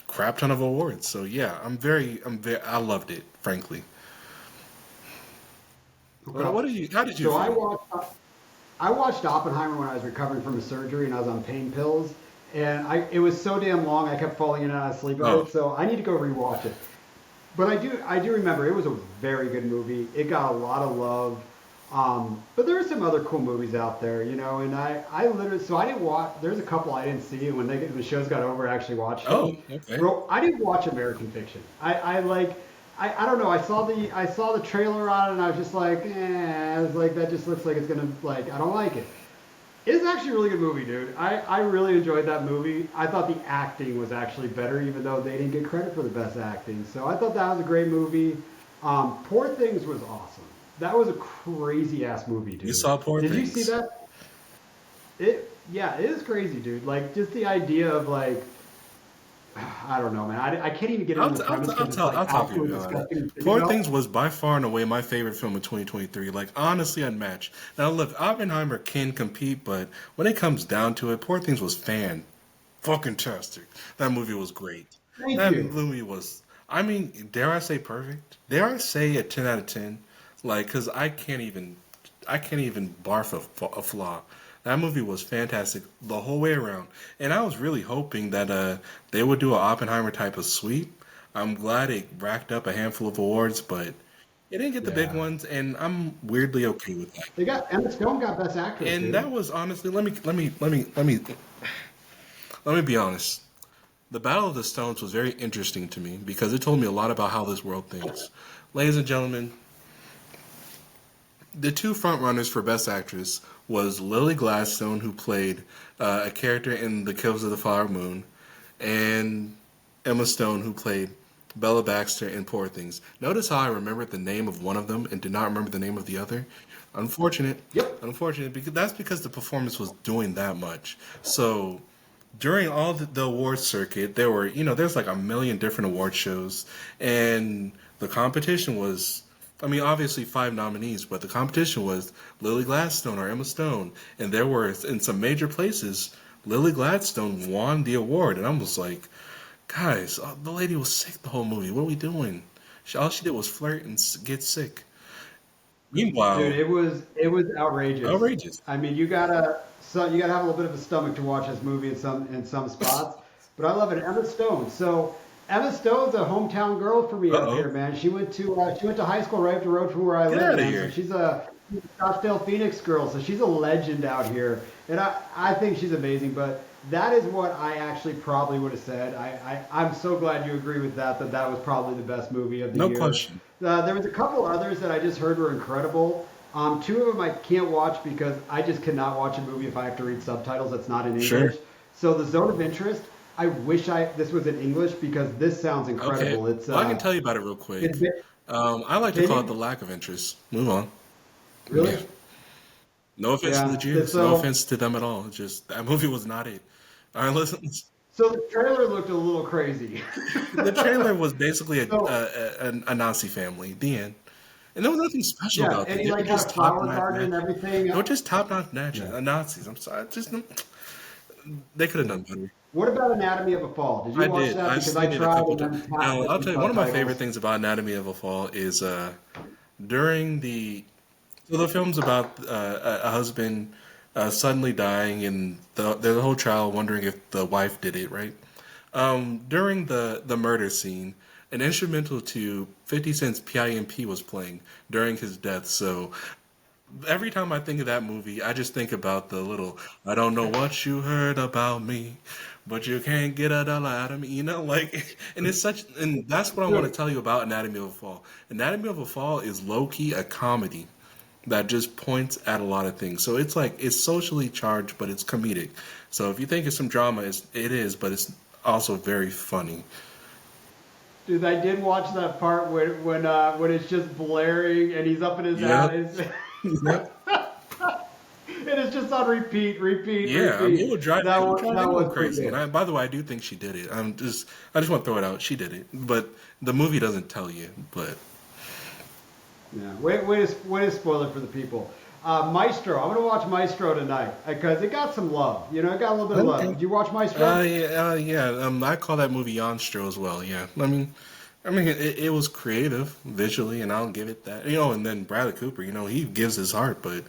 crap ton of awards. So yeah, I loved it, frankly. But Well, how did you so feel? I watched Oppenheimer when I was recovering from a surgery and I was on pain pills, and it was so damn long I kept falling in and out of sleep with Oh, it. So I need to go rewatch it. But I do remember it was a very good movie. It got a lot of love. But there are some other cool movies out there, and I literally, so I didn't watch, there's a couple I didn't see, and when the shows got over, I actually watched oh, them. okay. Bro, I didn't watch American Fiction. I don't know, I saw the trailer on it, and I was just like, I was like, that just looks like it's gonna, like, I don't like it. It's actually a really good movie, dude. I really enjoyed that movie. I thought the acting was actually better, even though they didn't get credit for the best acting. So I thought that was a great movie. Poor Things was awesome. That was a crazy ass movie, You dude. saw Poor Did you see Things. that? Yeah, it is crazy, dude. Like just the idea of like I don't know, man. I can't even get into the premise because it's like I'll talk to you absolutely about it. disgusting to think Poor about. Things was by far and away my favorite film of 2023. Like, honestly unmatched. Now, look, Oppenheimer can compete, but when it comes down to it, Poor Things was fan fucking tastic. That movie was great. Thank That you. movie was, I mean, dare I say perfect? Dare I say a 10 out of 10? Like, cause I can't even barf a flaw. That movie was fantastic the whole way around, and I was really hoping that they would do an Oppenheimer type of sweep. I'm glad it racked up a handful of awards, but it didn't get the big Yeah. ones, and I'm weirdly okay with that. They got Emma Stone got Best Actress, And that dude. was honestly, let me be honest. The Battle of the Stones was very interesting to me because it told me a lot about how this world thinks. Ladies and gentlemen, the two frontrunners for Best Actress was Lily Gladstone, who played a character in The Kills of the Flower Moon, and Emma Stone, who played Bella Baxter in Poor Things. Notice how I remembered the name of one of them and did not remember the name of the other. Unfortunate, Yep. unfortunate, because that's because the performance was doing that much. So during all the awards circuit, there were, there's like a million different award shows, and the competition was, I mean, obviously five nominees, but the competition was Lily Gladstone or Emma Stone, and there were in some major places, Lily Gladstone won the award, and I was like, guys, the lady was sick the whole movie. What are we doing? All she did was flirt and get sick. Dude, Meanwhile, it was outrageous. outrageous. I mean, you gotta have a little bit of a stomach to watch this movie in some spots. But I love it. Emma Stone. So Emma Stone's a hometown girl for me Uh up here, oh, man. She went to high school right up the road from where I get live, out of man. So here. she's a Scottsdale Phoenix girl. So she's a legend out here, and I think she's amazing. But that is what I actually probably would have said. I'm so glad you agree with that. That was probably the best movie of the No year. question. There was a couple others that I just heard were incredible. Two of them I can't watch because I just cannot watch a movie if I have to read subtitles that's not in Sure. English. So the Zone of Interest, I wish this was in English because this sounds Okay. incredible. Well, I can tell you about it real It's quick. I like to can call it the you lack of interest. Move on. Yeah. really? No offense to the Yeah. Jews. No So offense to them at all. It's just that movie was not it. All right, listen. so the trailer looked a little crazy. The trailer was basically So a Nazi family. The end. And there was nothing special yeah, about and them. he They were like had just a top flower notch. garden and everything. They were just top notch Yeah. Nazis. I'm sorry. Just they could have done better. What about Anatomy of a Fall? Did you I watch did. that? I've Because I seen it a tried couple and times. then tapped Now, with I'll some tell you, one of my favorite subtitles. things about Anatomy of a Fall is during the so the film's about a husband suddenly dying, and there's a whole trial wondering if the wife did it, right? During the murder scene, an instrumental to 50 Cent's PIMP was playing during his death. So every time I think of that movie, I just think about the little "I don't know what you heard about me, but you can't get a dollar out of me." Like, and it's such, and that's what I want to Dude, tell you about Anatomy of a Fall. Anatomy of a Fall is low key a comedy that just points at a lot of things. So it's like it's socially charged, but it's comedic. So if you think it's some drama, it is, but it's also very funny. dude, I did watch that part when it's just blaring and he's up in his Yep. attic, Yep. and it's just on repeat, repeat, Yeah, I mean, repeat. it That would was drive that anyone was pretty crazy. And good. by the way, I do think she did it. I just want to throw it out. She did it, but the movie doesn't tell you. But Yeah, way to spoil it for the people. Maestro, I'm gonna watch Maestro tonight because it got some love. It got a little bit of love. okay, Did you watch Maestro? yeah, yeah. I call that movie Yonstro as well. Yeah, I mean, it was creative visually, and I'll give it that. And then Bradley Cooper, he gives his heart, but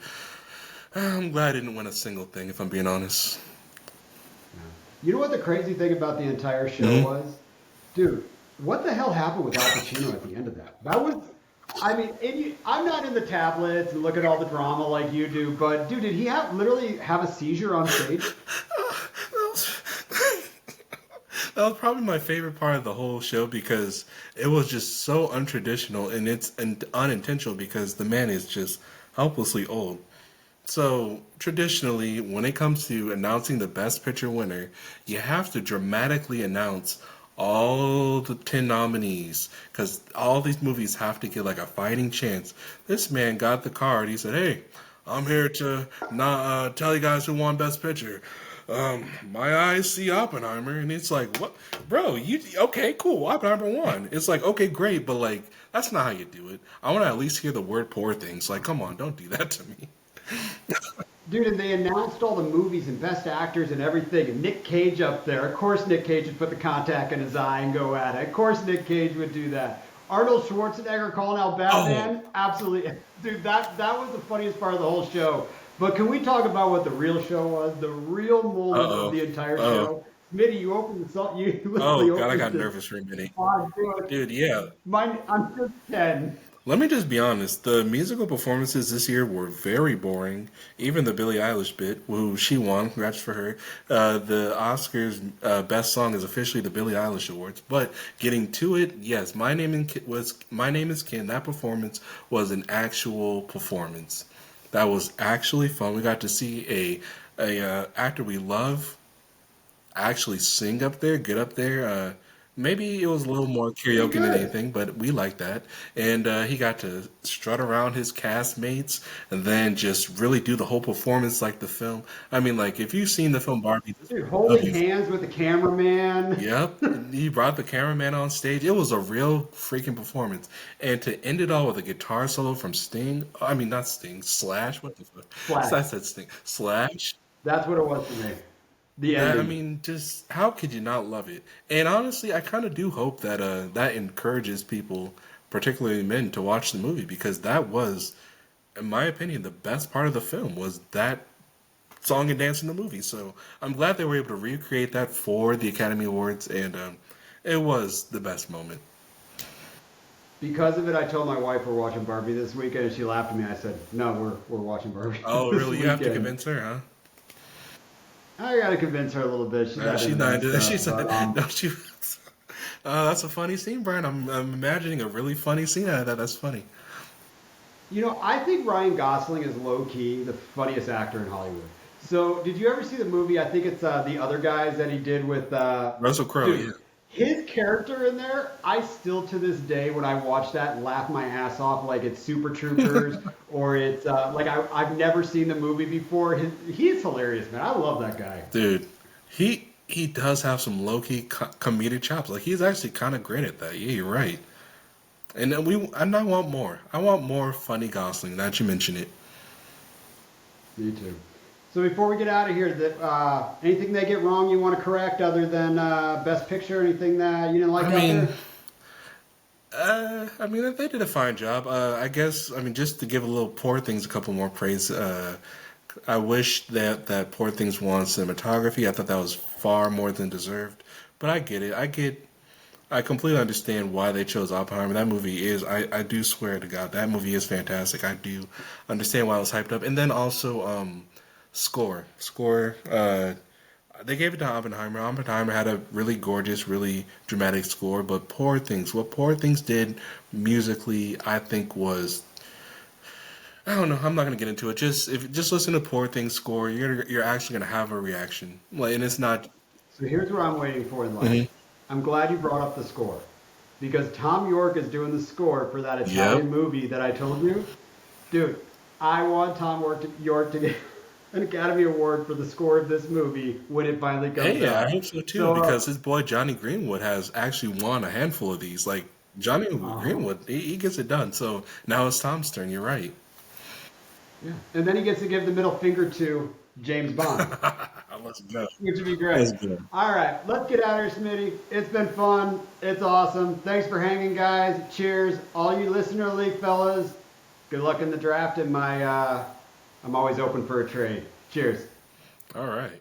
I'm glad I didn't win a single thing, if I'm being honest. Yeah. You know what the crazy thing about the entire show Hmm. was? Dude, what the hell happened with Al Pacino at the end of that? That was, I mean, I'm not in the tablets and look at all the drama like you do, but dude, did he literally have a seizure on stage? That was, that was probably my favorite part of the whole show because it was just so untraditional and it's unintentional because the man is just helplessly old. So traditionally, when it comes to announcing the Best Picture winner, you have to dramatically announce all the 10 nominees because all these movies have to get like a fighting chance. This man got the card. He said, "Hey, I'm here to not tell you guys who won Best Picture. My eyes see Oppenheimer, and it's like, what, bro? You okay? Cool. Oppenheimer won. It's like, okay, great, but like, that's not how you do it. I want to at least hear the word "poor things." Like, come on, don't do that to me. Dude, and they announced all the movies and best actors and everything. And Nick Cage up there. Of course, Nick Cage would put the contact in his eye and go at it. Of course, Nick Cage would do that. Arnold Schwarzenegger calling out Oh, Batman, absolutely, dude. That was the funniest part of the whole show. But can we talk about what the real show was? The real uh moment of oh, the entire oh, show. Smitty, you opened the you oh literally God, I opened got this. nervous for a minute, Oh, dude, dude. Yeah, mine. I'm just 10. let me just be honest. The musical performances this year were very boring. Even the Billie Eilish bit, who she won, congrats for her. The Oscars best song is officially the Billie Eilish Awards. But getting to it, yes, My Name is Ken. That performance was an actual performance. That was actually fun. We got to see a actor we love actually sing up there, get up there. Maybe it was a little more Pretty karaoke than good. anything, but we like that. And he got to strut around his castmates and then just really do the whole performance like the film. I mean, like if you've seen the film Barbie, this Dude, will holding be. hands with the cameraman. Yep, he brought the cameraman on stage. It was a real freaking performance. And to end it all with a guitar solo from Sting, I mean, not Sting, Slash, what the fuck? Flash. I said Sting. Slash. That's what it was for me. The That I ending. mean, just how could you not love it? And honestly, I kind of do hope that that encourages people, particularly men, to watch the movie because that was, in my opinion, the best part of the film was that song and dance in the movie. So I'm glad they were able to recreate that for the Academy Awards, and it was the best moment. Because of it, I told my wife we're watching Barbie this weekend, and she laughed at me. I said, "No, we're watching Barbie Oh, this really? You have to weekend." convince her, huh? I got to convince her a little bit. She's not She's into not that into it. She stuff, but said, "Don't you?" That's a funny scene, Brian. I'm imagining a really funny scene out of that. That's funny. I think Ryan Gosling is low key the funniest actor in Hollywood. So, did you ever see the movie? I think it's the other guys that he did with, Russell Crowe, dude. yeah. His character in there, I still to this day when I watch that laugh my ass off like it's Super Troopers or it's like I've never seen the movie before. He's hilarious, man. I love that guy. Dude, he does have some low key comedic chops. Like he's actually kind of great at that. Yeah, you're right. And then and I want more. I want more funny Gosling. Now that you mention it. Me too. So before we get out of here, anything they get wrong you want to correct other than Best Picture? Anything that you didn't like I out mean, there? I mean they did a fine job. I guess I mean just to give a little Poor Things a couple more praise. I wish that Poor Things won cinematography. I thought that was far more than deserved. But I get it. I completely understand why they chose Oppenheimer. That movie is, I do swear to God, that movie is fantastic. I do understand why it was hyped up. And then also, score. They gave it to Oppenheimer. Oppenheimer had a really gorgeous, really dramatic score. But what Poor Things did musically, I think was, I don't know. I'm not gonna get into it. Just listen to Poor Things score. You're actually gonna have a reaction. Like, and it's not. So here's what I'm waiting for in life. Mhm. I'm glad you brought up the score because Tom York is doing the score for that Yep. Italian movie that I told you. Dude, I want York to get an Academy Award for the score of this movie when it finally comes Hey, I out. hope so too, So, because his boy Johnny Greenwood has actually won a handful of these. Like Johnny uh-huh. Greenwood, he gets it done. So now it's Tom's turn. You're right. Yeah. And then he gets to give the middle finger to James Bond, Let's go. which would be great. Let's go. All right, let's get out of here, Smitty. It's been fun. It's awesome. Thanks for hanging, guys. Cheers, all you listener league fellas. Good luck in the draft, and I'm always open for a trade. Cheers. All right.